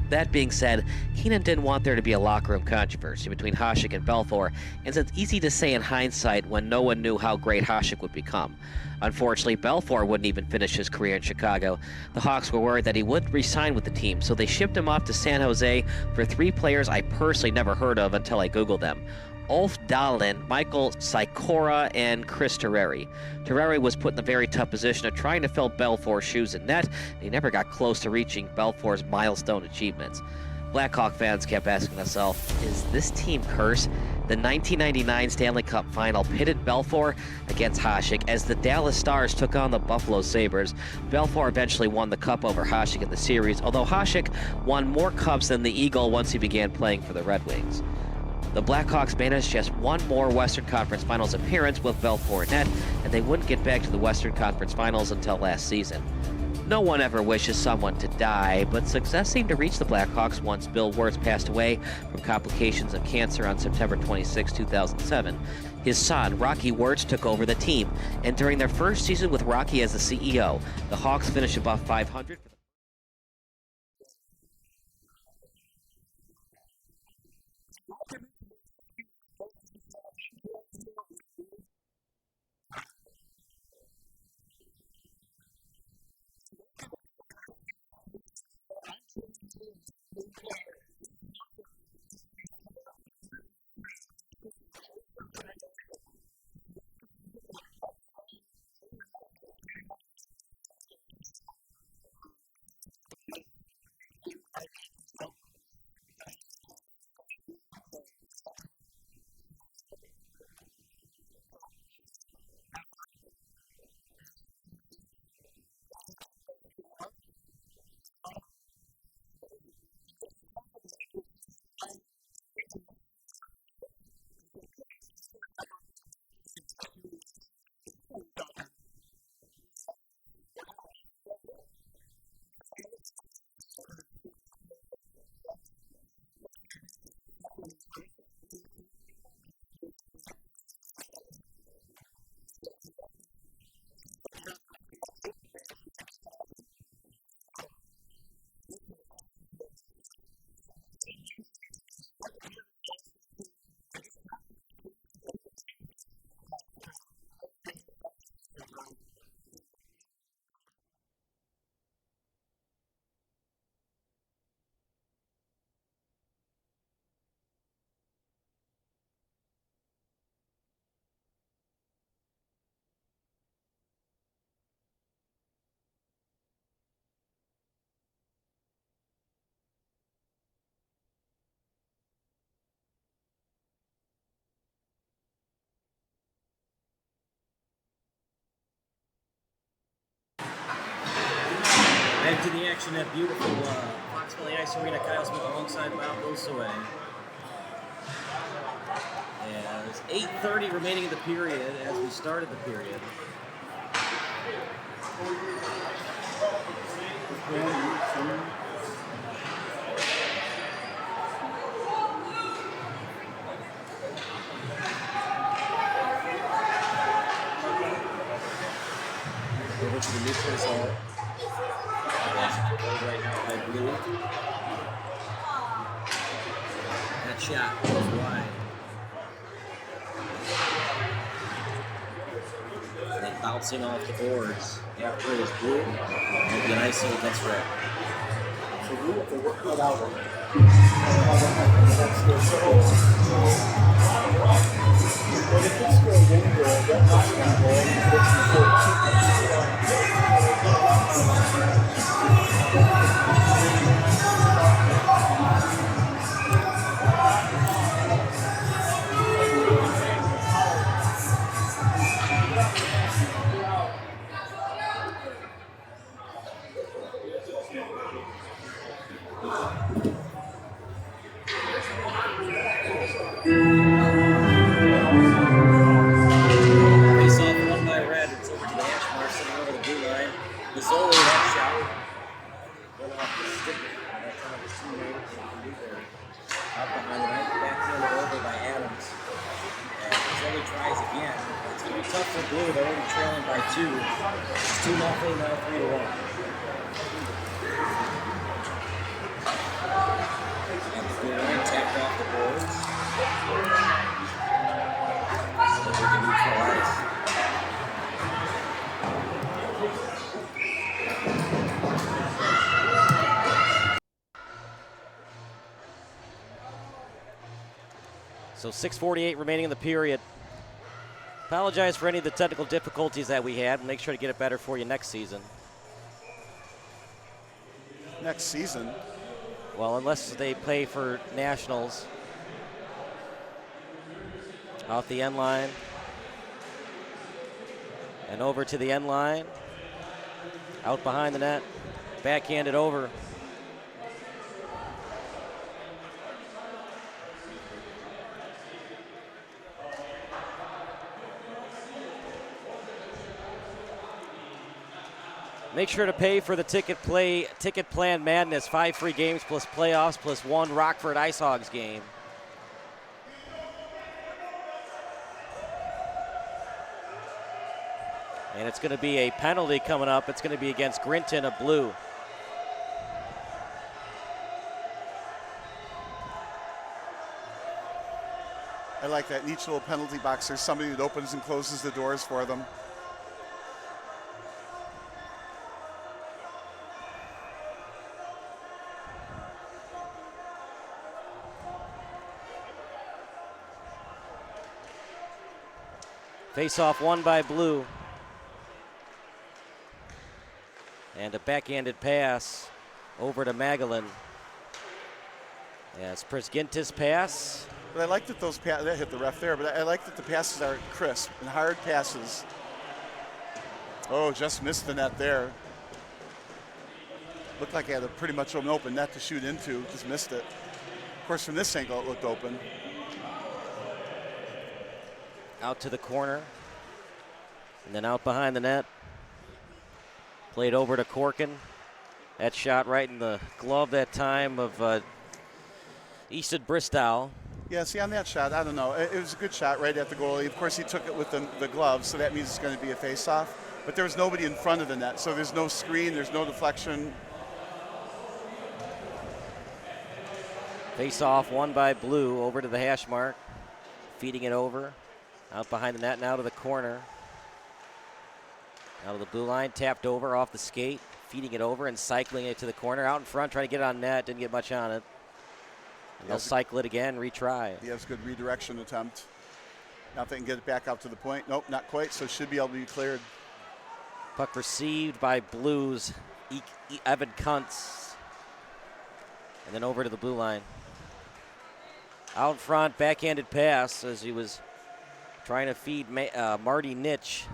That being said, Keenan didn't want there to be a locker room controversy between Hasek and Belfour, and it's easy to say in hindsight when no one knew how great Hasek would become. Unfortunately, Belfour wouldn't even finish his career in Chicago. The Hawks were worried that he wouldn't re-sign with the team, so they shipped him off to San Jose for 3 players I personally never heard of until I Googled them: Ulf Dahlin, Michael Sikora, and Chris Terreri. Terreri was put in the very tough position of trying to fill Belfour's shoes in net, and he never got close to reaching Belfour's milestone achievements. Blackhawk fans kept asking themselves, is this team cursed? The 1999 Stanley Cup Final pitted Belfour against Hasek as the Dallas Stars took on the Buffalo Sabres. Belfour eventually won the cup over Hasek in the series, although Hasek won more cups than the Eagle once he began playing for the Red Wings. The Blackhawks managed just 1 more Western Conference Finals appearance with Belfour in net, and they wouldn't get back to the Western Conference Finals until last season. No one ever wishes someone to die, but success seemed to reach the Blackhawks once Bill Wirtz passed away from complications of cancer on September 26, 2007. His son, Rocky Wirtz, took over the team, and during their first season with Rocky as the CEO, the Hawks finished above 500. Back to the action at beautiful Fox Valley Ice Arena. Kyle Smith alongside Bob Osaway. Yeah, there's 8:30 remaining in the period as we started the period. to the neutral zone. Right now by Blue. That shot goes wide. And then bouncing off the boards. After it is Blue. It'll be an ISO against Red. So Blue have to work that out. Well, they could score one goal, that last one goal, and get So 6:48 remaining in the period. Apologize for any of the technical difficulties that we had. We'll make sure to get it better for you next season. Next season? Well, unless they play for Nationals. Off the end line. And over to the end line. Out behind the net. Backhanded over. Make sure to pay for the ticket plan madness. 5 free games plus playoffs plus 1 Rockford Ice Hogs game. And it's going to be a penalty coming up. It's going to be against Grinton of Blue. I like that. In each little penalty box, there's somebody that opens and closes the doors for them. Face-off won by Blue. And a backhanded pass over to Magellan. Yes, Prisgintis pass. But I like that those that hit the ref there, but I like that the passes are crisp and hard passes. Oh, just missed the net there. Looked like I had a pretty much an open net to shoot into, just missed it. Of course, from this angle, it looked open. Out to the corner. And then out behind the net. Played over to Corkin. That shot right in the glove that time of Easton Bristow. Yeah, see, on that shot, I don't know. It was a good shot right at the goalie. Of course, he took it with the glove, so that means it's going to be a face-off. But there was nobody in front of the net, so there's no screen, there's no deflection. Face-off won by Blue over to the hash mark. Feeding it over. Out behind the net now to the corner. Out of the blue line, tapped over off the skate. Feeding it over and cycling it to the corner. Out in front, trying to get it on net. Didn't get much on it. And they'll cycle it again, retry. He has a good redirection attempt. Now if they can get it back out to the point. Nope, not quite, so should be able to be cleared. Puck received by Blues, Evan Kuntz. And then over to the blue line. Out front, backhanded pass as he was trying to feed Marty Nitch.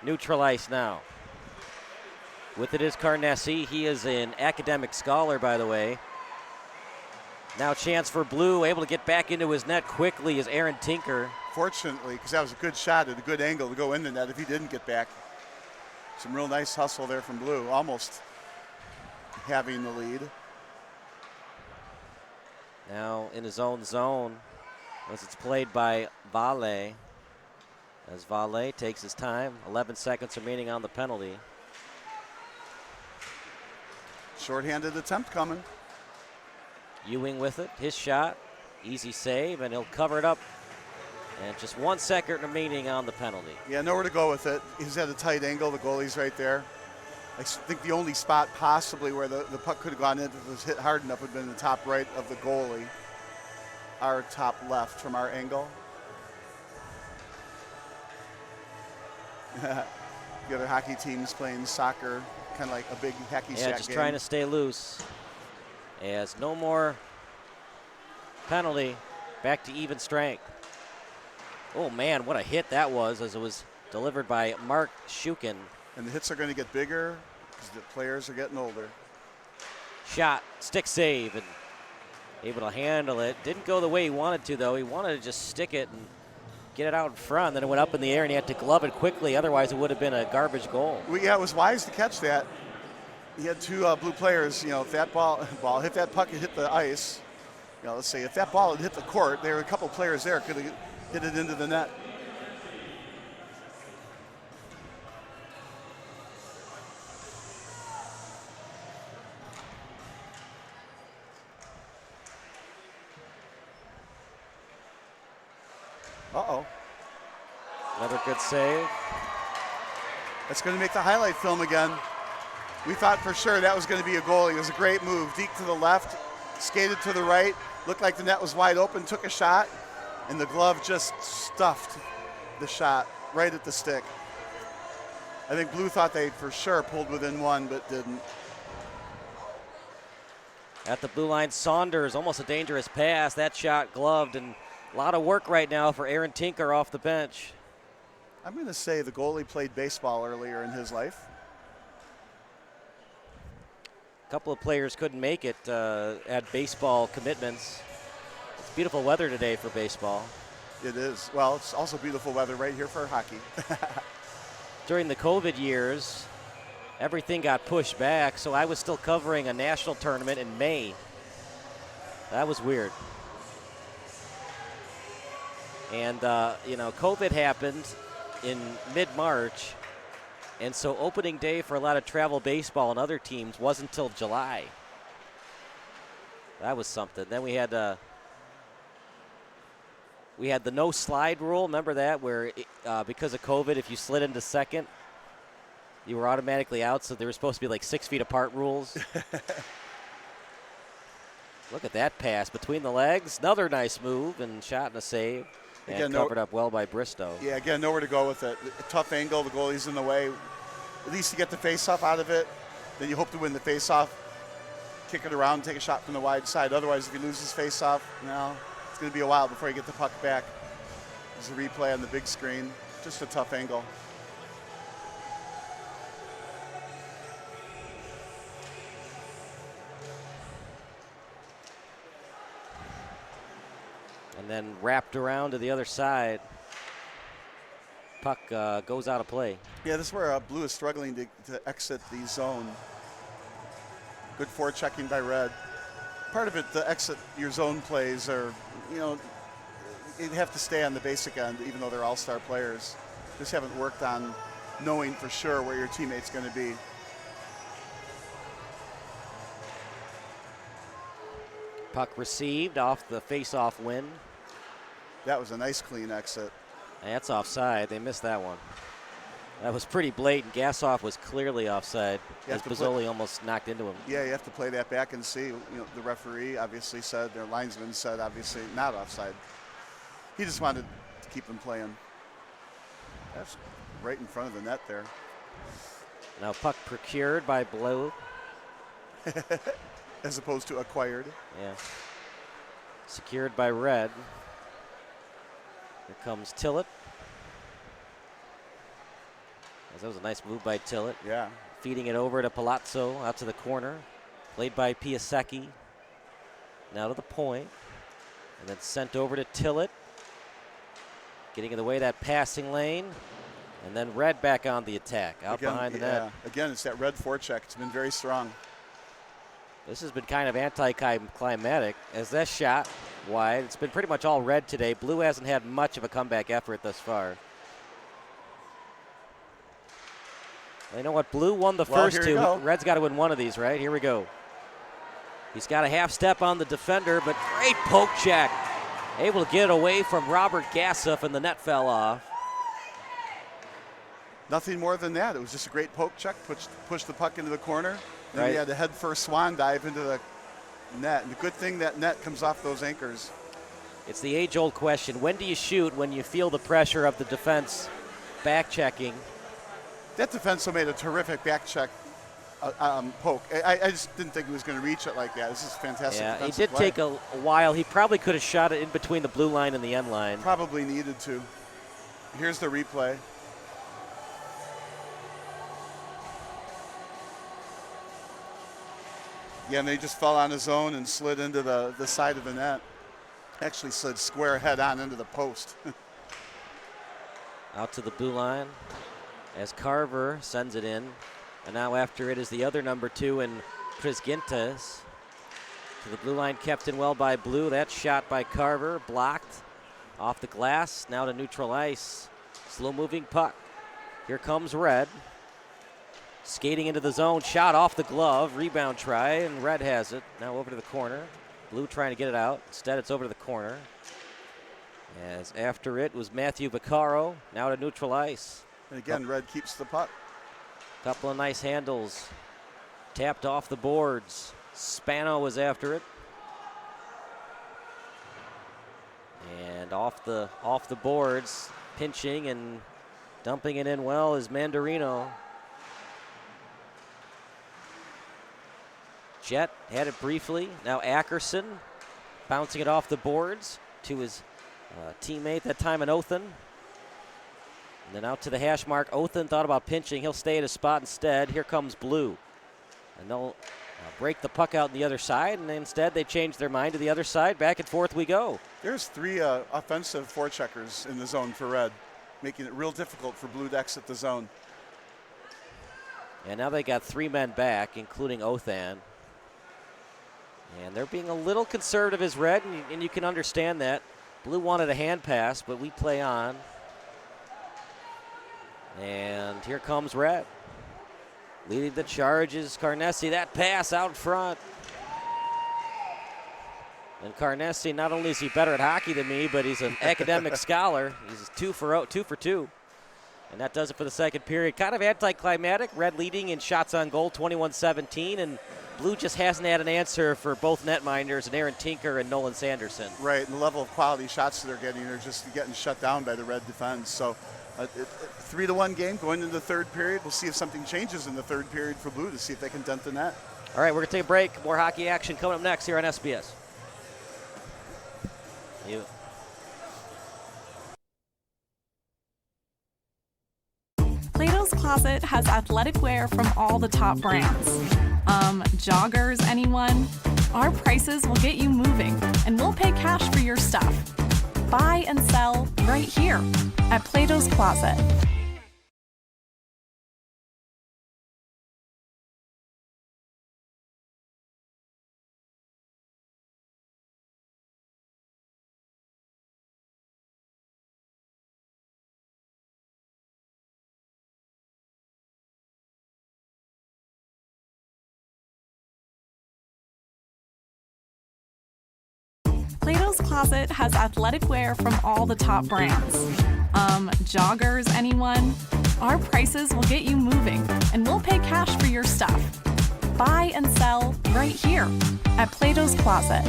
Neutral ice now. With it is Carnesi. He is an academic scholar, by the way. Now chance for Blue, able to get back into his net quickly is Aaron Tinker. Fortunately, because that was a good shot at a good angle to go in the net if he didn't get back. Some real nice hustle there from Blue, almost having the lead. Now in his own zone, as it's played by Vale. As Valle takes his time, 11 seconds remaining on the penalty. Short-handed attempt coming. Ewing with it, his shot, easy save, and he'll cover it up. And just 1 second remaining on the penalty. Yeah, nowhere to go with it. He's at a tight angle. The goalie's right there. I think the only spot possibly where the puck could have gone in if it was hit hard enough would have been the top right of the goalie. Our top left from our angle. The other hockey teams playing soccer, kind of like a big hacky sack Yeah, just game. trying to stay loose. As no more penalty, back to even strength. Oh man, what a hit that was as it was delivered by Mark Shukin. And the hits are going to get bigger because the players are getting older. Shot, stick save, and able to handle it. Didn't go the way he wanted to, though. He wanted to just stick it and get it out in front. Then it went up in the air, and he had to glove it quickly. Otherwise, it would have been a garbage goal. Well, yeah, it was wise to catch that. He had two blue players. You know, if that ball hit that puck and hit the ice, you know, let's say if that ball had hit the court, there were a couple players there could have hit it into the net. Uh-oh. Another good save. That's going to make the highlight film again. We thought for sure that was going to be a goal. It was a great move. Deke to the left, skated to the right, looked like the net was wide open, took a shot, and the glove just stuffed the shot right at the stick. I think Blue thought they for sure pulled within one, but didn't. At the blue line, Saunders, almost a dangerous pass. That shot gloved, and a lot of work right now for Aaron Tinker off the bench. I'm going to say the goalie played baseball earlier in his life. A couple of players couldn't make it, had baseball commitments. It's beautiful weather today for baseball. It is. Well, it's also beautiful weather right here for hockey. During the COVID years, everything got pushed back, so I was still covering a national tournament in May. That was weird. And, COVID happened in mid-March, and so opening day for a lot of travel baseball and other teams wasn't until July. That was something. Then we had the no slide rule. Remember that, where because of COVID, if you slid into second, you were automatically out. So they were supposed to be like 6 feet apart rules. Look at that pass between the legs. Another nice move and shot and a save. And Again, covered up well by Bristow. Yeah, again, nowhere to go with it. A tough angle, the goalie's in the way. At least you get the face-off out of it. Then you hope to win the face-off, kick it around, take a shot from the wide side. Otherwise, if he loses face-off, it's going to be a while before you get the puck back. There's a replay on the big screen. Just a tough angle. And then wrapped around to the other side. Puck goes out of play. Yeah, this is where Blue is struggling to exit the zone. Good forechecking by Red. Part of it, the exit your zone plays are, you have to stay on the basic end, even though they're all-star players. Just haven't worked on knowing for sure where your teammate's going to be. Puck received off the face-off win. That was a nice clean exit. That's offside. They missed that one. That was pretty blatant. Gassoff was clearly offside as Bozzoli almost knocked into him. Yeah, you have to play that back and see. The referee obviously said, their linesman said obviously not offside. He just wanted to keep him playing. That's right in front of the net there. Now puck procured by Blue. As opposed to acquired. Yeah. Secured by Red. Here comes Tillett. That was a nice move by Tillett. Yeah. Feeding it over to Palazzo out to the corner. Played by Piasecki. Now to the point. And then sent over to Tillett. Getting in the way of that passing lane. And then Red back on the attack. Out behind the net. Again, it's that Red forecheck. It's been very strong. This has been kind of anticlimactic as that shot wide. It's been pretty much all Red today. Blue hasn't had much of a comeback effort thus far. You know what? Blue won the Well, first here you two. go. Red's got to win one of these, right? Here we go. He's got a half step on the defender, but great poke check. Able to get it away from Robert Gassuff, and the net fell off. Nothing more than that. It was just a great poke check, pushed the puck into the corner. Then Right. he had a head first swan dive into the net. And the good thing that net comes off those anchors. It's the age-old question. When do you shoot? When you feel the pressure of the defense back checking. That defenseman made a terrific back check poke. I just didn't think he was going to reach it like that. This is fantastic. Yeah, he defensive did play. take a while. He probably could have shot it in between the blue line and the end line. Probably needed to. Here's the replay. Yeah, and they just fell on his own and slid into the side of the net. Actually slid square head on into the post. Out to the blue line as Carver sends it in. And now after it is the other number 2 and Prisgintas. To the blue line, kept in well by Blue. That shot by Carver, blocked off the glass. Now to neutral ice. Slow moving puck. Here comes Red. Skating into the zone, shot off the glove, rebound try, and Red has it. Now over to the corner. Blue trying to get it out. Instead, it's over to the corner. As after it was Matthew Vaccaro. Now to neutral ice. And again, Red keeps the puck. Couple of nice handles. Tapped off the boards. Spano was after it. And off the boards, pinching and dumping it in well is Mandarino. Jet had it briefly. Now Ackerson bouncing it off the boards to his teammate, that time in Othen. And then out to the hash mark. Othen thought about pinching. He'll stay at his spot instead. Here comes Blue. And they'll break the puck out on the other side, and instead they change their mind to the other side. Back and forth we go. There's 3 offensive forecheckers in the zone for Red, making it real difficult for Blue to exit the zone. And now they got 3 men back, including Othan. And they're being a little conservative as Red, and you can understand that. Blue wanted a hand pass, but we play on. And here comes Red. Leading the charge is Carnessi. That pass out front. And Carnessi, not only is he better at hockey than me, but he's an academic scholar. He's 2 for 2. And that does it for the second period. Kind of anticlimactic. Red leading in shots on goal, 21-17, and Blue just hasn't had an answer for both netminders and Aaron Tinker and Nolan Sanderson. Right, and the level of quality shots they're getting, they're just getting shut down by the Red defense. So 3-1 game going into the third period. We'll see if something changes in the third period for Blue to see if they can dent the net. All right, we're going to take a break. More hockey action coming up next here on SBS. Plato's Closet has athletic wear from all the top brands. Joggers, anyone? Our prices will get you moving, and we'll pay cash for your stuff. Buy and sell right here at Plato's Closet. Plato's Closet has athletic wear from all the top brands. Joggers, anyone? Our prices will get you moving, and we'll pay cash for your stuff. Buy and sell right here at Plato's Closet.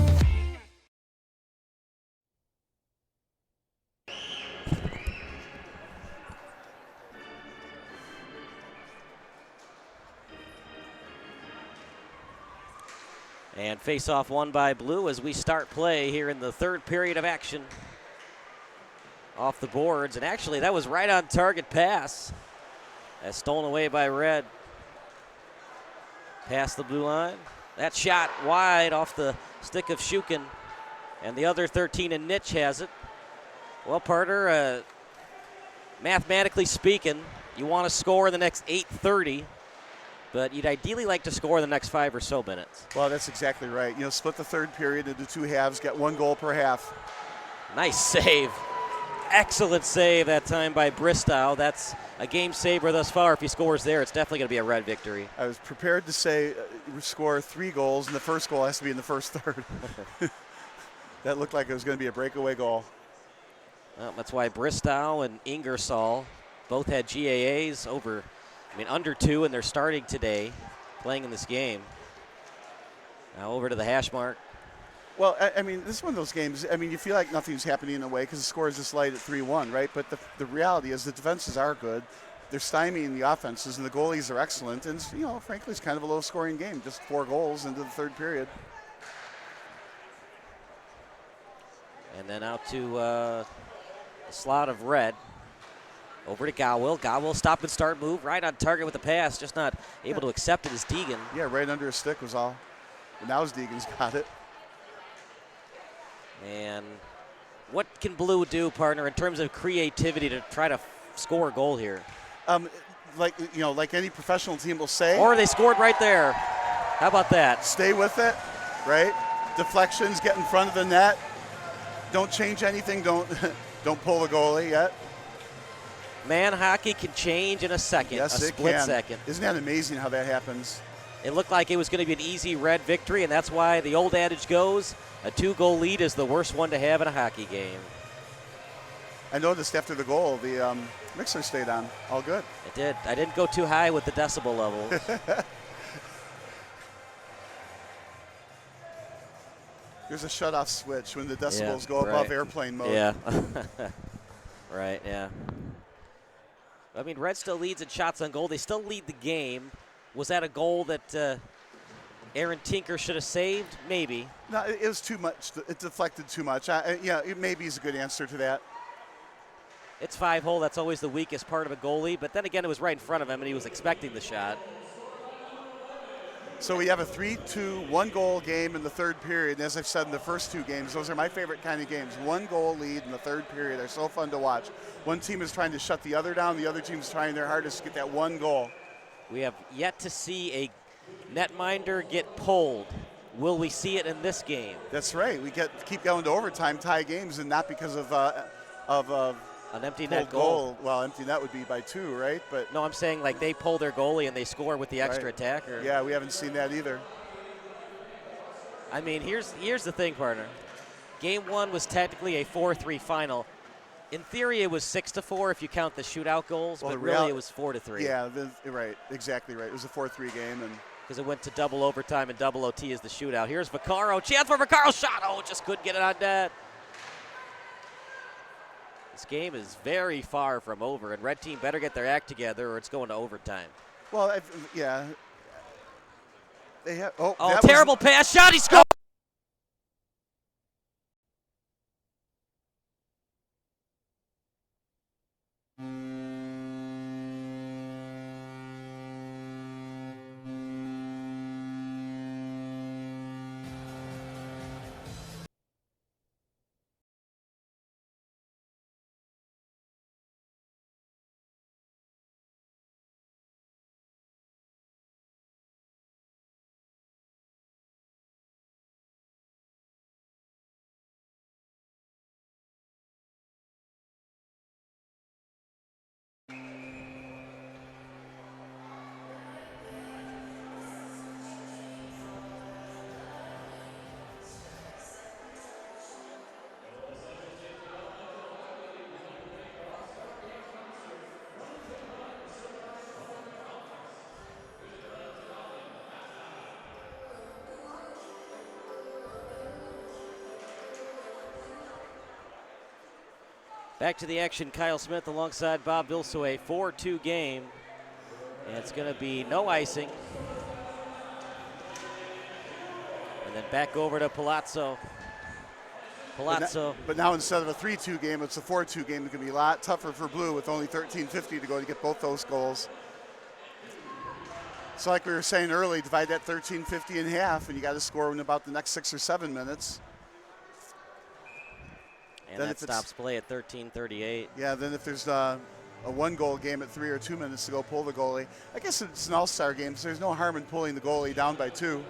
And face-off won by Blue as we start play here in the third period of action. Off the boards, and actually that was right on target pass. That's stolen away by Red. Past the blue line. That shot wide off the stick of Shukin. And the other 13 in Nitch has it. Well, Parter, mathematically speaking, you want to score in the next 8:30. But you'd ideally like to score in the next 5 or so minutes. Well, that's exactly right. Split the third period into 2 halves, get 1 goal per half. Nice save. Excellent save that time by Bristow. That's a game saver thus far. If he scores there, it's definitely going to be a Red victory. I was prepared to say score 3 goals, and the first goal has to be in the first third. That looked like it was going to be a breakaway goal. Well, that's why Bristow and Ingersoll both had GAAs under 2, and they're starting today, playing in this game. Now over to the hash mark. Well, I mean, this is one of those games, I mean, you feel like nothing's happening in a way because the score is just light at 3-1, right? But the reality is the defenses are good. They're stymieing the offenses, and the goalies are excellent. And, frankly, it's kind of a low-scoring game, just 4 goals into the third period. And then out to the slot of Red. Over to Gowell. Gowell stop and start move. Right on target with the pass. Just not able to accept it as Deegan. Yeah, right under his stick was all. And now Deegan's got it. And what can Blue do, partner, in terms of creativity to try to score a goal here? Like any professional team will say. Or they scored right there. How about that? Stay with it, right? Deflections, get in front of the net. Don't change anything. Don't pull the goalie yet. Man, hockey can change in a second, yes, a split second. Isn't that amazing how that happens? It looked like it was going to be an easy Red victory, and that's why the old adage goes, a 2-goal lead is the worst one to have in a hockey game. I noticed after the goal, the mixer stayed on. All good. It did. I didn't go too high with the decibel level. There's a shut-off switch when the decibels go above airplane mode. Yeah. Right, yeah. I mean, Red still leads in shots on goal. They still lead the game. Was that a goal that Aaron Tinker should have saved? Maybe. No, it was too much. It deflected too much. Maybe is a good answer to that. It's 5-hole. That's always the weakest part of a goalie. But then again, it was right in front of him, and he was expecting the shot. So we have a 3-2, 1-goal game in the third period. And as I've said in the first 2 games, those are my favorite kind of games. 1-goal lead in the third period. They're so fun to watch. One team is trying to shut the other down. The other team is trying their hardest to get that 1 goal. We have yet to see a netminder get pulled. Will we see it in this game? That's right. We keep going to overtime, tie games, and not because of an empty net goal. Well, empty net would be by 2, right? But no, I'm saying like they pull their goalie and they score with the extra attacker. Yeah, we haven't seen that either. I mean, here's the thing, partner. Game 1 was technically a 4-3 final. In theory, it was 6-4 if you count the shootout goals, but really it was 4-3. Yeah, right, exactly right. It was a 4-3 game, and because it went to double overtime and double OT as the shootout. Here's Vaccaro, chance for Vaccaro, shot! Oh, just couldn't get it on net. This game is very far from over, and Red Team better get their act together, or it's going to overtime. Well, yeah. They have. Oh, terrible pass, shot! He scored. Back to the action, Kyle Smith alongside Bob Vilso, a 4-2 game. And it's going to be no icing. And then back over to Palazzo. But now instead of a 3-2 game, it's a 4-2 game. It's going to be a lot tougher for Blue with only 13:50 to go to get both those goals. So like we were saying earlier, divide that 13:50 in half, and you got to score in about the next 6 or 7 minutes. And then that stops play at 13:38. Yeah, then if there's a 1-goal game at 3 or 2 minutes to go, pull the goalie. I guess it's an all-star game, so there's no harm in pulling the goalie down by 2.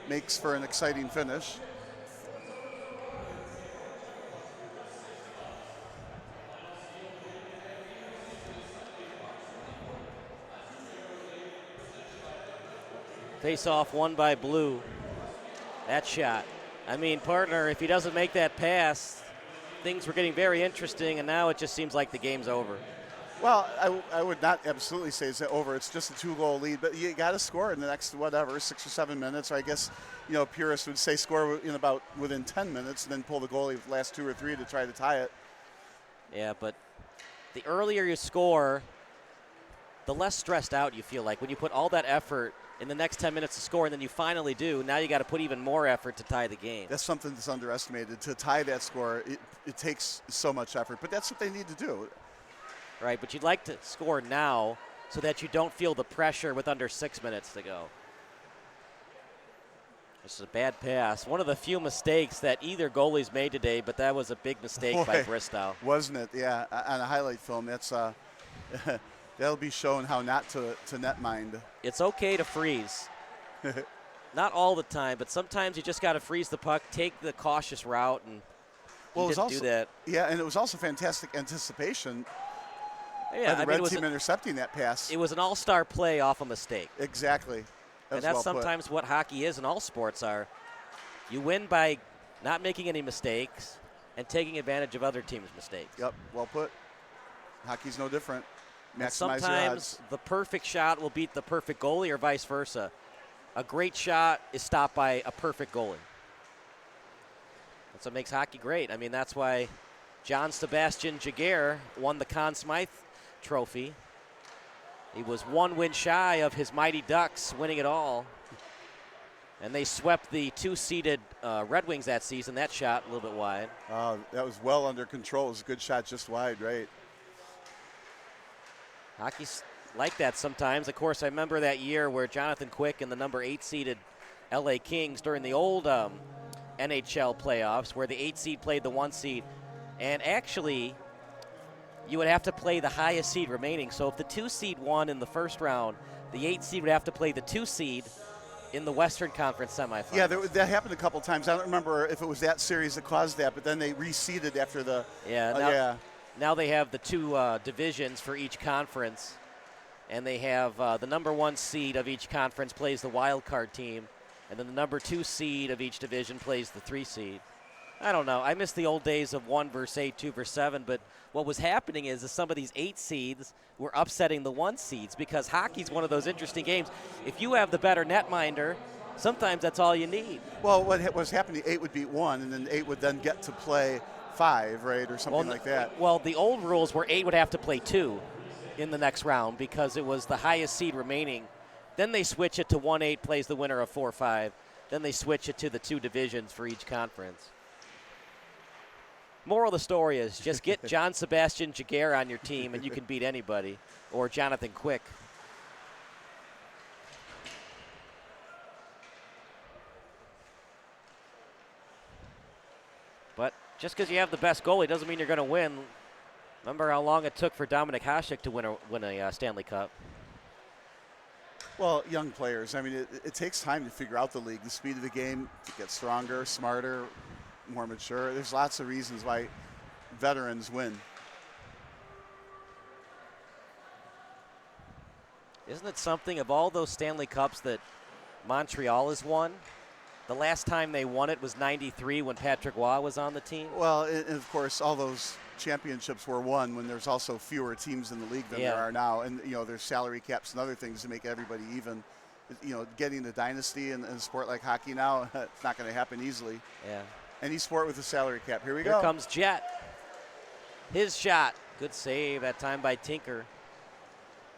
Makes for an exciting finish. Face off won by Blue. That shot. I mean, partner, if he doesn't make that pass, things were getting very interesting, and now it just seems like the game's over. Well, I would not absolutely say it's over. It's just a 2-goal lead, but you got to score in the next, 6 or 7 minutes. Or I guess, purists would say score in about within 10 minutes and then pull the goalie the last 2 or 3 to try to tie it. Yeah, but the earlier you score, the less stressed out you feel like. When you put all that effort in the next 10 minutes to score and then you finally do, now you got to put even more effort to tie the game. That's something that's underestimated. To tie that score, it takes so much effort, but that's what they need to do. Right, but you'd like to score now so that you don't feel the pressure with under 6 minutes to go. This is a bad pass. One of the few mistakes that either goalie's made today, but that was a big mistake by Bristow. Wasn't it? Yeah, on a highlight film, that's that'll be shown how not to net mind. It's okay to freeze. Not all the time, but sometimes you just got to freeze the puck, take the cautious route, and didn't do that. Yeah, and it was also fantastic anticipation. Yeah, the red team intercepting that pass. It was an all-star play off a mistake. Exactly. And that's sometimes what hockey is and all sports are. You win by not making any mistakes and taking advantage of other teams' mistakes. Yep, well put. Hockey's no different. Maximize sometimes your odds. The perfect shot will beat the perfect goalie or vice versa. A great shot is stopped by a perfect goalie. That's what makes hockey great. I mean, that's why John Sebastian Jaguar won the Conn Smythe Trophy. He was 1 win shy of his Mighty Ducks winning it all. And they swept the 2-seeded Red Wings that season. That shot a little bit wide. That was well under control. It was a good shot just wide, right? Hockey's like that sometimes. Of course, I remember that year where Jonathan Quick and the number 8-seeded LA Kings during the old NHL playoffs where the 8 seed played the 1 seed. And actually, you would have to play the highest seed remaining. So if the 2 seed won in the first round, the 8 seed would have to play the 2 seed in the Western Conference semifinals. Yeah, that happened a couple times. I don't remember if it was that series that caused that, but then they reseeded after the. Now they have the 2 divisions for each conference, and they have the number 1 seed of each conference plays the wild card team, and then the number 2 seed of each division plays the 3 seed. I don't know. I miss the old days of 1 versus 8, 2 versus 7, but what was happening is some of these 8 seeds were upsetting the 1 seeds because hockey's one of those interesting games. If you have the better netminder, sometimes that's all you need. Well, what was happening, 8 would beat 1, and then 8 would then get to play 5, right, or something like that. Well, the old rules were 8 would have to play 2 in the next round because it was the highest seed remaining. Then they switch it to 1-8 plays the winner of 4-5. Then they switch it to the 2 divisions for each conference. Moral of the story is just get John Sebastian Jaguar on your team and you can beat anybody, or Jonathan Quick. But just because you have the best goalie doesn't mean you're going to win. Remember how long it took for Dominik Hasek to win a Stanley Cup? Well, young players. I mean, it takes time to figure out the league, the speed of the game, to get stronger, smarter, more mature. There's lots of reasons why veterans win. Isn't it something, of all those Stanley Cups that Montreal has won, the last time they won it was '93 when Patrick Roy was on the team? Well, and of course, all those championships were won when there's also fewer teams in the league than there are now. And, there's salary caps and other things to make everybody even. Getting the dynasty in a sport like hockey now, it's not going to happen easily. Yeah. Any sport with a salary cap. Here we go. Here comes Jet. His shot. Good save that time by Tinker.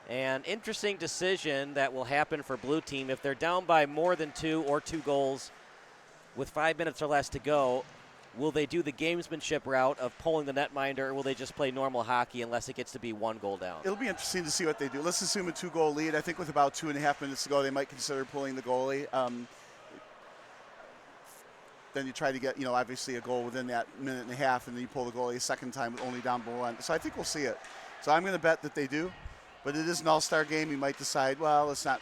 And interesting decision that will happen for blue team. If they're down by more than 2 or 2 goals with 5 minutes or less to go, will they do the gamesmanship route of pulling the netminder, or will they just play normal hockey unless it gets to be 1 goal down? It'll be interesting to see what they do. Let's assume a 2-goal lead. I think with about 2.5 minutes to go, they might consider pulling the goalie. Then you try to get, obviously a goal within that minute and a half, and then you pull the goalie a second time with only down by 1. So I think we'll see it. So I'm going to bet that they do. But it is an all-star game. You might decide, well, let's not.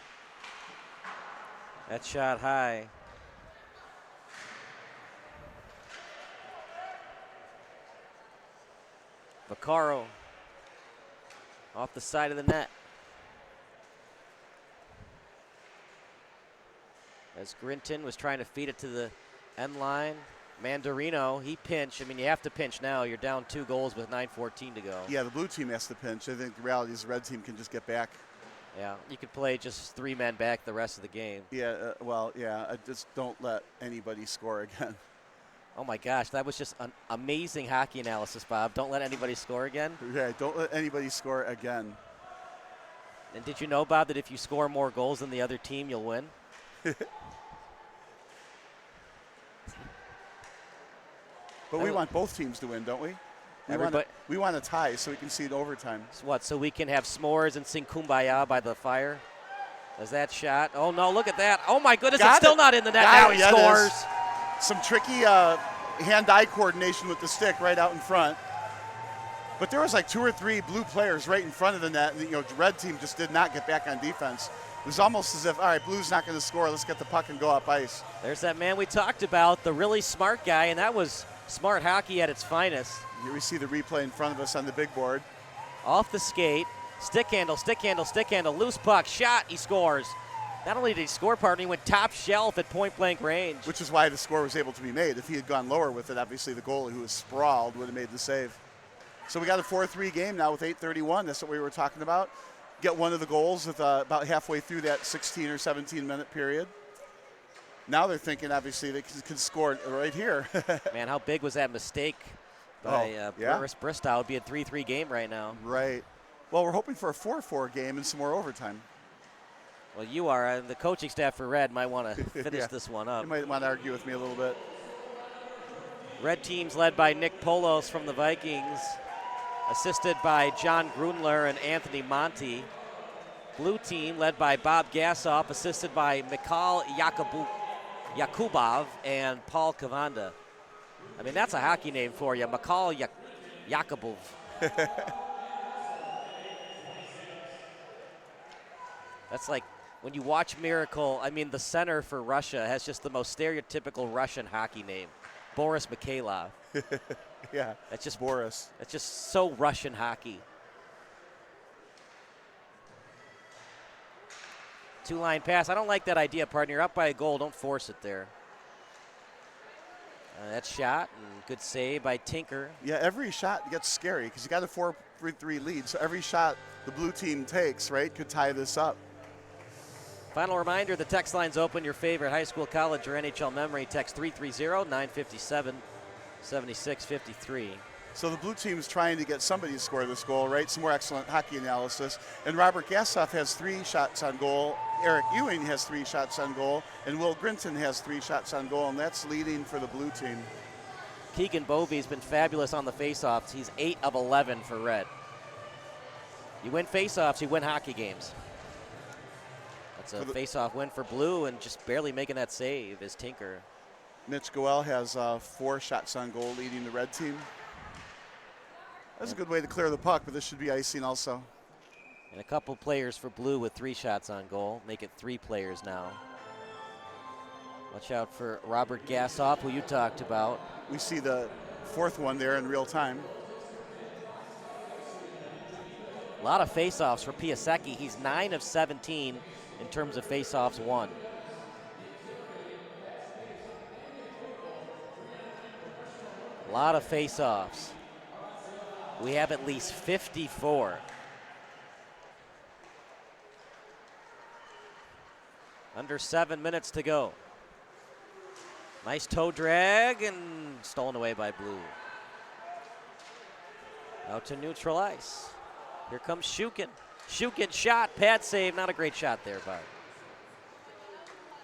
That shot high. Vaccaro off the side of the net. as Grinton was trying to feed it to the end line. Mandarino, he pinched. I mean, you have to pinch now. You're down 2 goals with 9:14 to go. Yeah, the blue team has to pinch. I think the reality is the red team can just get back. Yeah, you could play just 3 men back the rest of the game. Yeah, I just don't let anybody score again. Oh my gosh, that was just an amazing hockey analysis, Bob. Don't let anybody score again. Yeah, don't let anybody score again. And did you know, Bob, that if you score more goals than the other team, you'll win? But we want both teams to win, don't we? We want a tie so we can see it overtime. So what, so we can have s'mores and sing Kumbaya by the fire? Is that shot? Oh, no, look at that. Oh, my goodness, it's still not in the net. Now he scores. Some tricky hand-eye coordination with the stick right out in front. But there was like 2 or 3 blue players right in front of the net. And, the red team just did not get back on defense. It was almost as if, all right, blue's not going to score. Let's get the puck and go up ice. There's that man we talked about, the really smart guy, and that was smart hockey at its finest. Here we see the replay in front of us on the big board. Off the skate, stick handle, loose puck, shot, he scores. Not only did he score, partner, he went top shelf at point-blank range. Which is why the score was able to be made. If he had gone lower with it, obviously the goalie, who was sprawled, would have made the save. So we got a 4-3 game now with 8:31. That's what we were talking about. Get one of the goals with about halfway through that 16 or 17-minute period. Now they're thinking, obviously, they can score right here. Man, how big was that mistake by Boris Bristow? It would be a 3-3 game right now. Right. Well, we're hoping for a 4-4 game and some more overtime. Well, you are. The coaching staff for Red might want to finish this one up. You might want to argue with me a little bit. Red team's led by Nick Polos from the Vikings, assisted by John Grunler and Anthony Monti. Blue team led by Bob Gassoff, assisted by Mikhail Yakubov and Paul Kavanda. I mean, that's a hockey name for you, Mikhail Yakubov. That's like when you watch Miracle, I mean, the center for Russia has just the most stereotypical Russian hockey name, Boris Mikhailov. Yeah, that's just Boris. That's just so Russian hockey. 2-line pass. I don't like that idea, partner. You're up by a goal. Don't force it there. That shot and good save by Tinker. Yeah, every shot gets scary because you got a 4-3 lead. So every shot the blue team takes, right, could tie this up. Final reminder, the text line's open. Your favorite high school, college, or NHL memory. Text 330-957-7653. So the blue team's trying to get somebody to score this goal, right? Some more excellent hockey analysis. And Robert Gassoff has 3 shots on goal. Eric Ewing has 3 shots on goal. And Will Grinton has 3 shots on goal, and that's leading for the blue team. Keegan Bovey's been fabulous on the faceoffs. He's 8 of 11 for Red. You win faceoffs, you win hockey games. That's a faceoff win for blue, and just barely making that save is Tinker. Mitch Goel has 4 shots on goal, leading the red team. That's a good way to clear the puck, but this should be icing also. And a couple players for blue with 3 shots on goal. Make it 3 players now. Watch out for Robert Gassoff, who you talked about. We see the 4th one there in real time. A lot of faceoffs for Piasecki. He's 9 of 17 in terms of faceoffs won. A lot of faceoffs. We have at least 54. Under 7 minutes to go. Nice toe drag and stolen away by blue. Out to neutral ice. Here comes Shukin. Shukin shot, pad save. Not a great shot there, but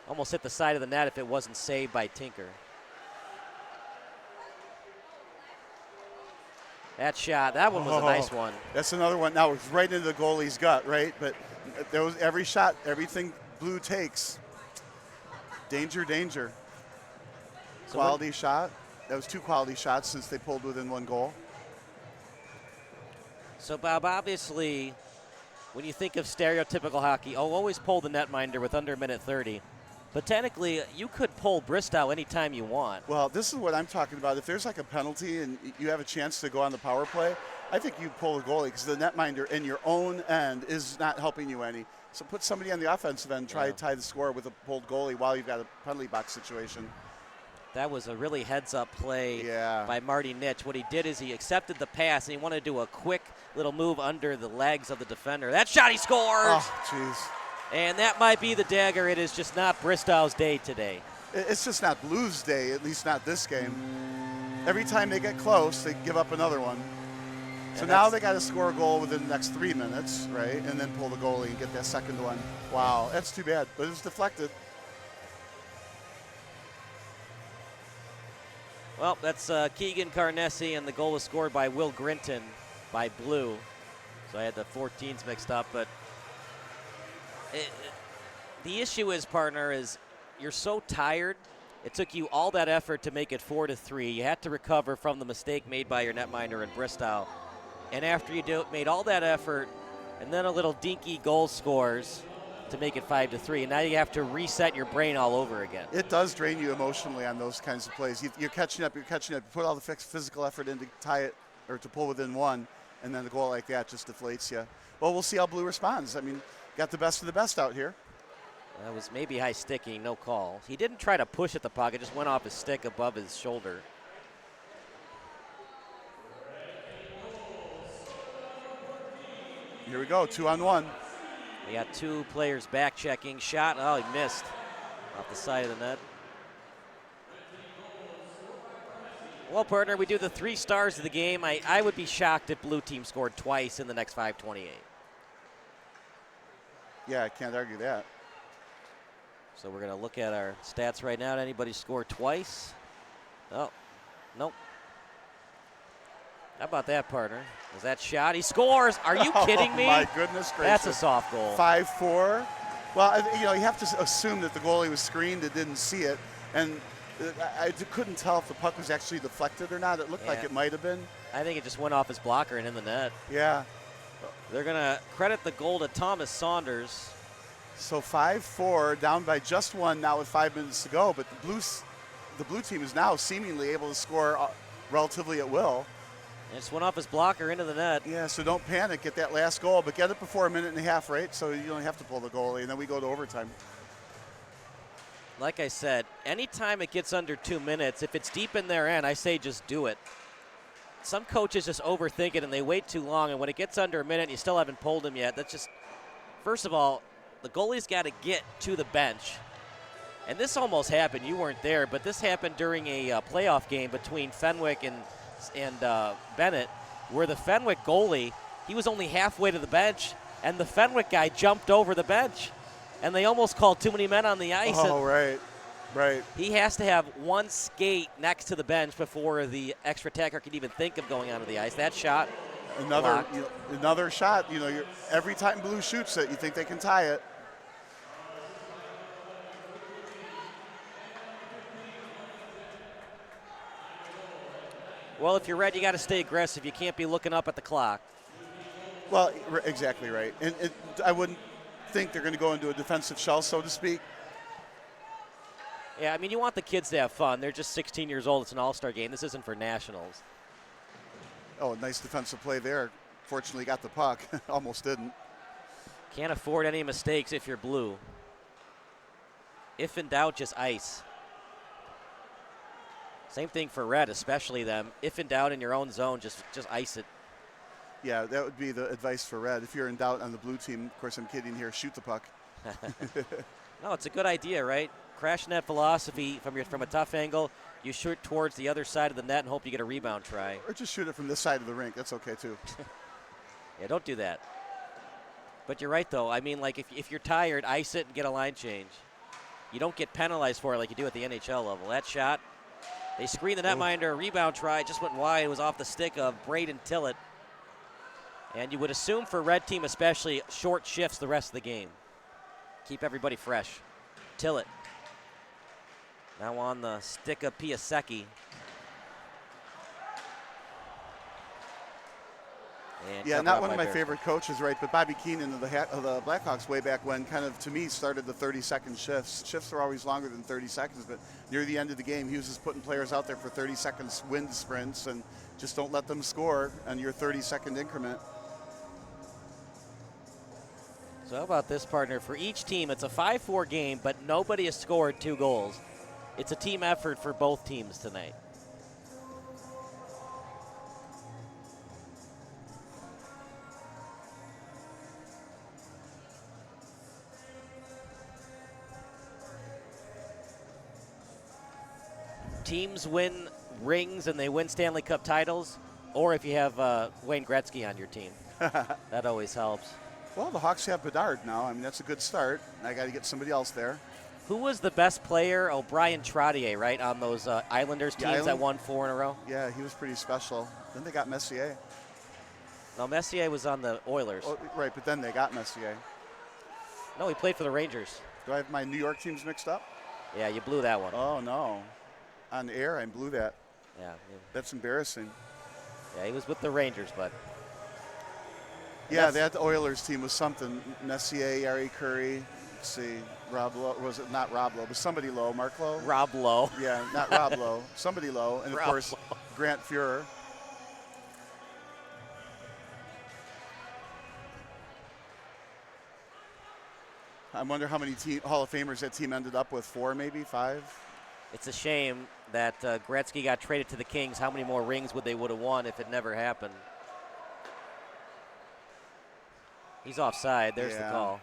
almost hit the side of the net if it wasn't saved by Tinker. That shot, that one was a nice one. That's another one. Now it's right into the goalie's gut, right? But there was every shot, everything blue takes. Danger, danger. So quality shot. That was 2 quality shots since they pulled within 1 goal. So, Bob, obviously, when you think of stereotypical hockey, always pull the netminder with under a minute 30. But technically, you could pull Bristow anytime you want. Well, this is what I'm talking about. If there's like a penalty and you have a chance to go on the power play, I think you pull the goalie because the netminder in your own end is not helping you any. So put somebody on the offensive end, try to tie the score with a pulled goalie while you've got a penalty box situation. That was a really heads-up play by Marty Nitsch. What he did is he accepted the pass, and he wanted to do a quick little move under the legs of the defender. That shot, he scores! Oh, jeez. And that might be the dagger. It is just not Bristow's day today. It's just not Blues' day, at least not this game. Every time they get close, they give up another one. So now they got to score a goal within the next 3 minutes, right? And then pull the goalie and get that second one. Wow, that's too bad, but it was deflected. Well, that's Keegan Carnesi, and the goal was scored by Will Grinton by Blue. So I had the 14s mixed up, but the issue is, partner, is you're so tired. It took you all that effort to make it 4-3. You had to recover from the mistake made by your netminder in Bristow. And after you made all that effort, and then a little dinky goal scores to make it 5-3, and now you have to reset your brain all over again. It does drain you emotionally on those kinds of plays. You're catching up. You put all the physical effort in to tie it or to pull within one, and then a goal like that just deflates you. Well, we'll see how Blue responds. I mean, got the best of the best out here. That was maybe high sticking, no call. He didn't try to push at the puck. It just went off his stick above his shoulder. Here we go, 2-on-1. We got two players back checking. Shot, oh, he missed off the side of the net. Well, partner, we do the 3 stars of the game. I would be shocked if Blue team scored twice in the next 5:28. Yeah, I can't argue that. So we're going to look at our stats right now. Did anybody score twice? Oh, nope. How about that, partner? Was that shot? He scores. Are you kidding me? Oh, my goodness gracious. That's a soft goal. 5-4. Well, you have to assume that the goalie was screened and didn't see it. And I couldn't tell if the puck was actually deflected or not. It looked like it might have been. I think it just went off his blocker and in the net. Yeah. They're going to credit the goal to Thomas Saunders. So 5-4, down by just 1 now with 5 minutes to go. But the blue team is now seemingly able to score relatively at will. It just went off his blocker into the net. Yeah, so don't panic. Get that last goal, but get it before 1.5 minutes, right? So you don't have to pull the goalie, and then we go to overtime. Like I said, anytime it gets under 2 minutes, if it's deep in their end, I say just do it. Some coaches just overthink it, and they wait too long, and when it gets under 1 minute and you still haven't pulled him yet, that's just, first of all, the goalie's got to get to the bench. And this almost happened. You weren't there, but this happened during a playoff game between Fenwick and Bennett, where the Fenwick goalie, he was only halfway to the bench, and the Fenwick guy jumped over the bench, and they almost called too many men on the ice. Oh, right. He has to have one skate next to the bench before the extra attacker can even think of going onto the ice. That shot, another shot. Every time Blue shoots it, you think they can tie it. Well, if you're red, you got to stay aggressive. You can't be looking up at the clock. Well, exactly right. And I wouldn't think they're going to go into a defensive shell, so to speak. Yeah, I mean, you want the kids to have fun. They're just 16 years old. It's an all-star game. This isn't for nationals. Oh, nice defensive play there. Fortunately, got the puck. Almost didn't. Can't afford any mistakes if you're Blue. If in doubt, just ice. Same thing for red, especially them. If in doubt in your own zone, just ice it. Yeah, that would be the advice for red. If you're in doubt on the Blue team, of course I'm kidding here, shoot the puck. No, it's a good idea, right? Crash net philosophy from a tough angle. You shoot towards the other side of the net and hope you get a rebound try. Or just shoot it from this side of the rink. That's okay, too. Yeah, don't do that. But you're right, though. I mean, like, if you're tired, ice it and get a line change. You don't get penalized for it like you do at the NHL level. That shot, they screened the netminder, a rebound try, just went wide. It was off the stick of Braden Tillett. And you would assume for red team especially, short shifts the rest of the game. Keep everybody fresh. Tillett. Now on the stick of Piasecki. Yeah, not one of my favorite coaches, right? But Bobby Keenan of the Blackhawks way back when kind of, to me, started the 30-second shifts. Shifts are always longer than 30 seconds, but near the end of the game, he was just putting players out there for 30 seconds wind sprints and just don't let them score on your 30-second increment. So how about this, partner? For each team, it's a 5-4 game, but nobody has scored 2 goals. It's a team effort for both teams tonight. Teams win rings and they win Stanley Cup titles, or if you have Wayne Gretzky on your team. That always helps. Well, the Hawks have Bedard now. I mean, that's a good start. I got to get somebody else there. Who was the best player? Oh, Brian Trottier, right, on those Islanders teams that won 4 in a row? Yeah, he was pretty special. Then they got Messier. No, Messier was on the Oilers. Oh, right, but then they got Messier. No, he played for the Rangers. Do I have my New York teams mixed up? Yeah, you blew that one. Oh, no. On air, I blew that. Yeah. That's embarrassing. Yeah, he was with the Rangers, but. Yeah, that Oilers team was something. Messier, Yari Curry, let's see, Rob Lowe. Was it not Rob Lowe, but somebody Lowe? Mark Lowe? Rob Lowe. Yeah, not Rob Lowe. Somebody Lowe. And, of Rob course, Lowe. Grant Fuhrer. I wonder how many Hall of Famers that team ended up with. 4, maybe 5? It's a shame that Gretzky got traded to the Kings. How many more rings would have won if it never happened? He's offside. There's the call.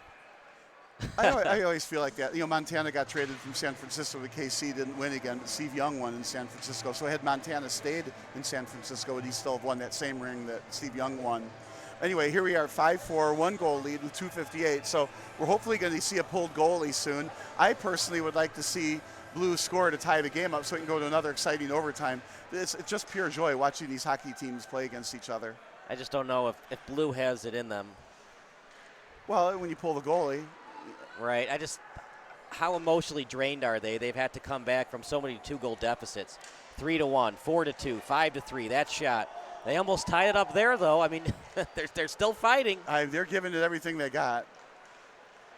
I always feel like that. You know, Montana got traded from San Francisco to KC, didn't win again, but Steve Young won in San Francisco. So had Montana stayed in San Francisco, would he still have won that same ring that Steve Young won? Anyway, here we are, 5-4, 1-goal lead with 2:58. So we're hopefully going to see a pulled goalie soon. I personally would like to see Blue score to tie the game up so we can go to another exciting overtime. It's just pure joy watching these hockey teams play against each other. I just don't know if Blue has it in them. Well, when you pull the goalie. Right. How emotionally drained are they? They've had to come back from so many 2-goal deficits. 3-1, 4-2, 5-3. That shot. They almost tied it up there, though. I mean, they're still fighting. They're giving it everything they got.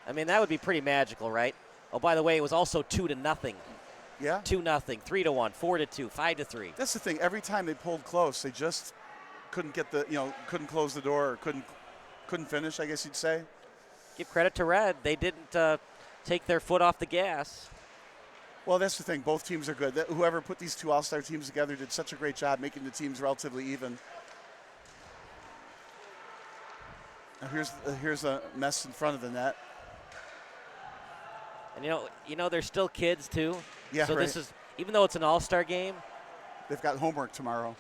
I mean, that would be pretty magical, right? Oh, by the way, it was also 2-0. Yeah. 2-0, 3-1, 4-2, 5-3. That's the thing. Every time they pulled close, they just couldn't get couldn't close the door, or couldn't finish, I guess you'd say. Give credit to Red. They didn't take their foot off the gas. Well, that's the thing. Both teams are good. Whoever put these 2 all-star teams together did such a great job making the teams relatively even. Now here's a mess in front of the net. And you know they're still kids too. Yeah, so right. this is, even though it's an all-star game. They've got homework tomorrow.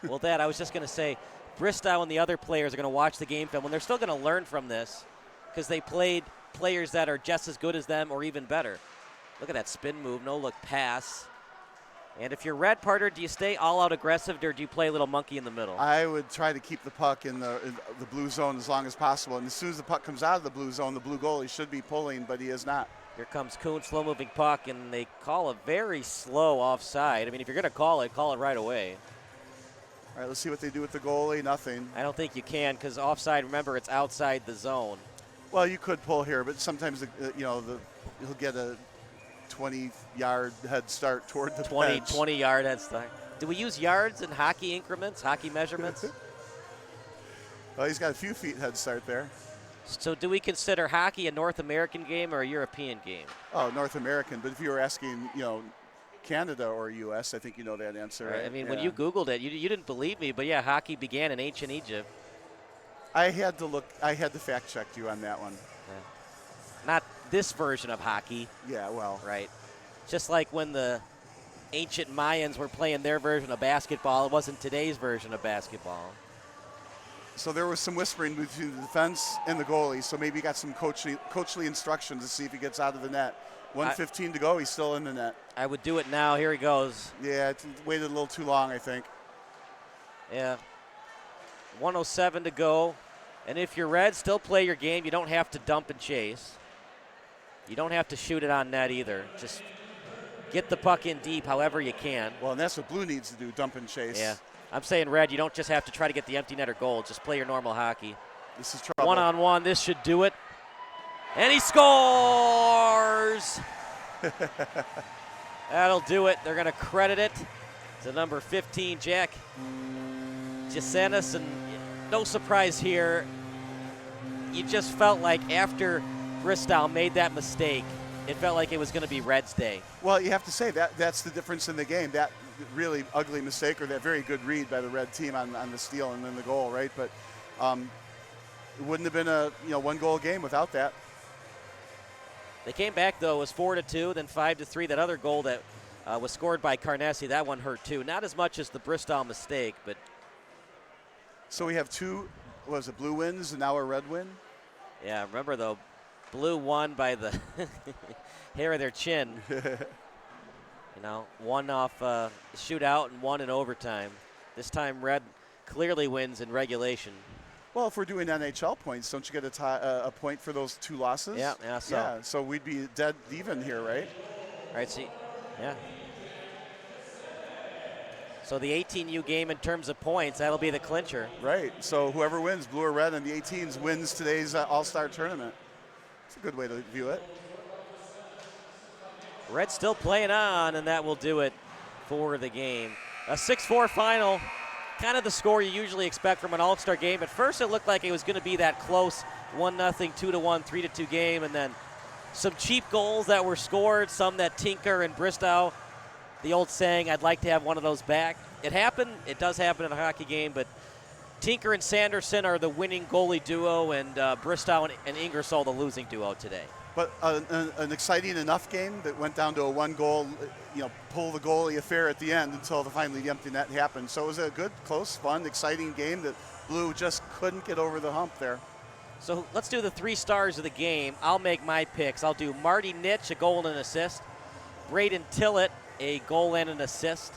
Well, I was just going to say, Bristow and the other players are going to watch the game film, and they're still going to learn from this because they played players that are just as good as them or even better. Look at that spin move, no-look pass. And if you're Red, partner, do you stay all-out aggressive, or do you play a little monkey in the middle? I would try to keep the puck in the blue zone as long as possible. And as soon as the puck comes out of the blue zone, the blue goalie should be pulling, but he is not. Here comes Kuhn, slow-moving puck, and they call a very slow offside. I mean, if you're going to call it right away. All right, let's see what they do with the goalie. Nothing. I don't think you can because offside, remember, it's outside the zone. Well, you could pull here, but sometimes he'll get a 20-yard head start toward the bench. 20-yard head start. Do we use yards in hockey increments, hockey measurements? Well, he's got a few feet head start there. So do we consider hockey a North American game or a European game? Oh, North American. But if you were asking, Canada or U.S., I think you know that answer. Right? I mean, when you Googled it, you didn't believe me, but yeah, hockey began in ancient Egypt. I had to fact check you on that one. Yeah. Not this version of hockey. Yeah, well. Right. Just like when the ancient Mayans were playing their version of basketball, it wasn't today's version of basketball. So there was some whispering between the defense and the goalie, so maybe he got some coachly instructions to see if he gets out of the net. 1:15 to go, he's still in the net. I would do it now. Here he goes. Yeah, it waited a little too long, I think. Yeah. 1:07 to go. And if you're Red, still play your game. You don't have to dump and chase. You don't have to shoot it on net either. Just get the puck in deep however you can. Well, and that's what Blue needs to do, dump and chase. Yeah. I'm saying Red, you don't just have to try to get the empty netter goal. Just play your normal hockey. This is trouble. One-on-one, this should do it. And he scores! That'll do it. They're going to credit it to number 15, Jack Jacenis. And no surprise here, you just felt like after Bristow made that mistake, it felt like it was going to be Reds' day. Well, you have to say that's the difference in the game. That really ugly mistake or that very good read by the Red team on the steal and then the goal, right? But it wouldn't have been a one-goal game without that. They came back, though. It was 4-2, then 5-3. That other goal that was scored by Carnessi, that one hurt, too. Not as much as the Bristow mistake, but... So we have two, blue wins and now a red win? Yeah, remember, though, blue won by the hair of their chin. One off shootout and one in overtime. This time red clearly wins in regulation. Well, if we're doing NHL points, don't you get a point for those two losses? Yeah, so we'd be dead even here, right? Right, see, yeah. So the 18U game in terms of points, that'll be the clincher. Right, so whoever wins, blue or red, and the 18s wins today's All-Star tournament. It's a good way to view it. Red still playing on, and that will do it for the game. A 6-4 final, kind of the score you usually expect from an All-Star game. At first, it looked like it was going to be that close 1-0, 2-1, 3-2 game, and then some cheap goals that were scored, some that Tinker and Bristow. The old saying, I'd like to have one of those back. It happened. It does happen in a hockey game, but Tinker and Sanderson are the winning goalie duo, and Bristow and Ingersoll the losing duo today. But an exciting enough game that went down to a one-goal, pull the goalie affair at the end until finally the empty net happened. So it was a good, close, fun, exciting game that Blue just couldn't get over the hump there. So let's do the 3 stars of the game. I'll make my picks. I'll do Marty Nitsch, a goal and an assist. Braden Tillett, a goal and an assist.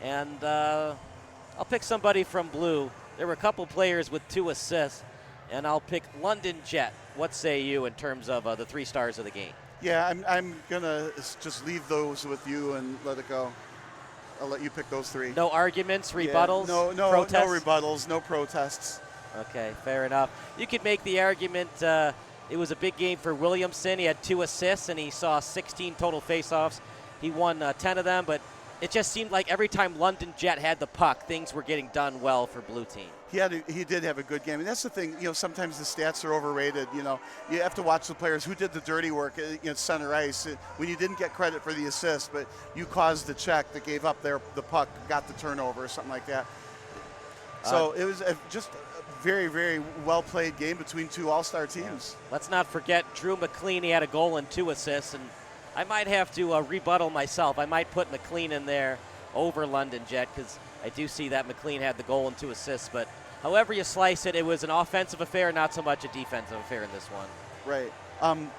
And I'll pick somebody from Blue. There were a couple players with 2 assists. And I'll pick London Jet. What say you in terms of the 3 stars of the game? Yeah, I'm going to just leave those with you and let it go. I'll let you pick those 3. No arguments, rebuttals, protests? No rebuttals, no protests. Okay, fair enough. You could make the argument it was a big game for Williamson. He had 2 assists, and he saw 16 total faceoffs. He won 10 of them, but it just seemed like every time London Jet had the puck, things were getting done well for Blue Team. He did have a good game, and that's the thing. Sometimes the stats are overrated. You have to watch the players who did the dirty work at center ice. When you didn't get credit for the assist, but you caused the check that gave up the puck, got the turnover, or something like that. So it was just a very, very well played game between 2 all-star teams. Yeah. Let's not forget Drew McLean. He had a goal and 2 assists, and I might have to rebuttal myself. I might put McLean in there over London Jet because I do see that McLean had the goal and 2 assists, but however you slice it, it was an offensive affair, not so much a defensive affair in this one. Right.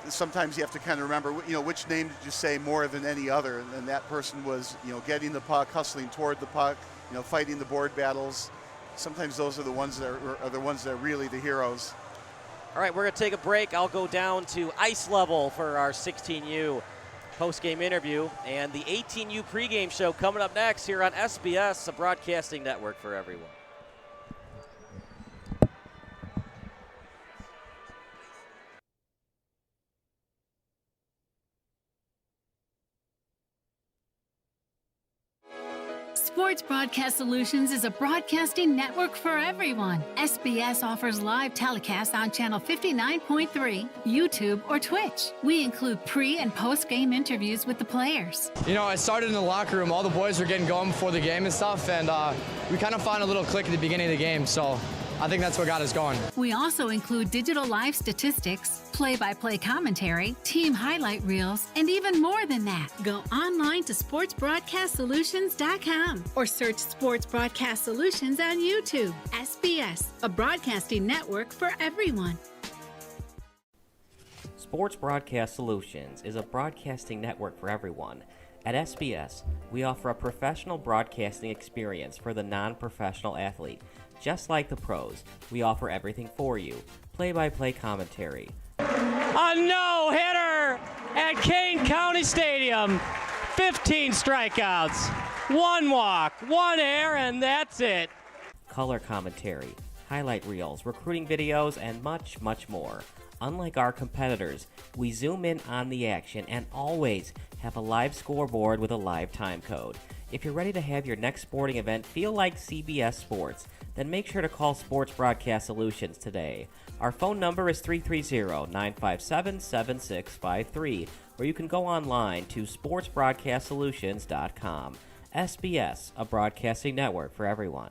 Sometimes you have to kind of remember, which name did you say more than any other, and that person was, getting the puck, hustling toward the puck, fighting the board battles. Sometimes those are the ones that are really the heroes. All right, we're going to take a break. I'll go down to ice level for our 16U post-game interview, and the 18U pregame show coming up next here on SBS, a broadcasting network for everyone. Sports Broadcast Solutions is a broadcasting network for everyone. SBS offers live telecasts on Channel 59.3, YouTube, or Twitch. We include pre- and post-game interviews with the players. I started in the locker room. All the boys were getting going before the game and stuff, and we kind of found a little click at the beginning of the game, so I think that's what got us going. We also include digital live statistics, play-by-play commentary, team highlight reels, and even more than that. Go online to sportsbroadcastsolutions.com or search Sports Broadcast Solutions on YouTube. SBS, a broadcasting network for everyone. Sports Broadcast Solutions is a broadcasting network for everyone. At SBS, we offer a professional broadcasting experience for the non-professional athlete. Just like the pros, we offer everything for you. Play-by-play commentary. A no-hitter at Kane County Stadium. 15 strikeouts, 1 walk, 1 error, and that's it. Color commentary, highlight reels, recruiting videos, and much, much more. Unlike our competitors, we zoom in on the action and always have a live scoreboard with a live time code. If you're ready to have your next sporting event feel like CBS Sports, then make sure to call Sports Broadcast Solutions today. Our phone number is 330-957-7653, or you can go online to sportsbroadcastsolutions.com. SBS, a broadcasting network for everyone.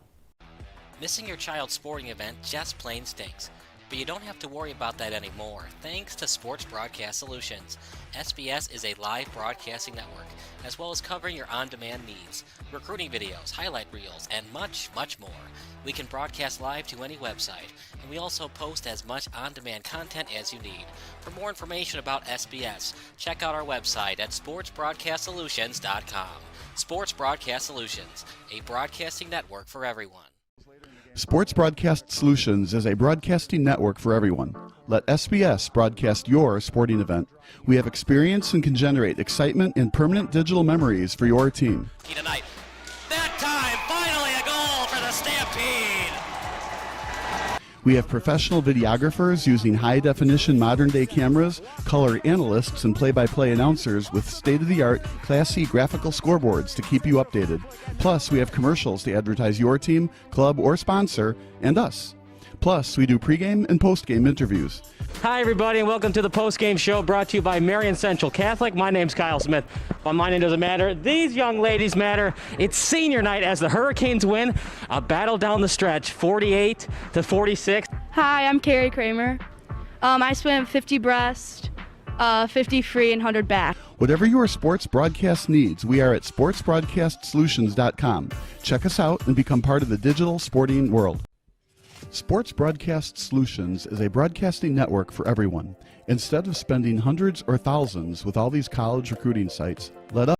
Missing your child's sporting event just plain stinks. But you don't have to worry about that anymore, thanks to Sports Broadcast Solutions. SBS is a live broadcasting network, as well as covering your on-demand needs, recruiting videos, highlight reels, and much, much more. We can broadcast live to any website, and we also post as much on-demand content as you need. For more information about SBS, check out our website at sportsbroadcastsolutions.com. Sports Broadcast Solutions, a broadcasting network for everyone. Sports Broadcast Solutions is a broadcasting network for everyone. Let SBS broadcast your sporting event. We have experience and can generate excitement and permanent digital memories for your team. Tonight. That time, finally a goal for the Stampede! We have professional videographers using high-definition modern-day cameras, color analysts, and play-by-play announcers with state-of-the-art, classy graphical scoreboards to keep you updated. Plus, we have commercials to advertise your team, club, or sponsor, and us. Plus, we do pregame and postgame interviews. Hi, everybody, and welcome to the postgame show brought to you by Marion Central Catholic. My name's Kyle Smith, but my name doesn't matter. These young ladies matter. It's senior night as the Hurricanes win a battle down the stretch, 48-46. Hi, I'm Carrie Kramer. I swim 50 breast, 50 free, and 100 back. Whatever your sports broadcast needs, we are at sportsbroadcastsolutions.com. Check us out and become part of the digital sporting world. Sports Broadcast Solutions is a broadcasting network for everyone. Instead of spending hundreds or thousands with all these college recruiting sites, let us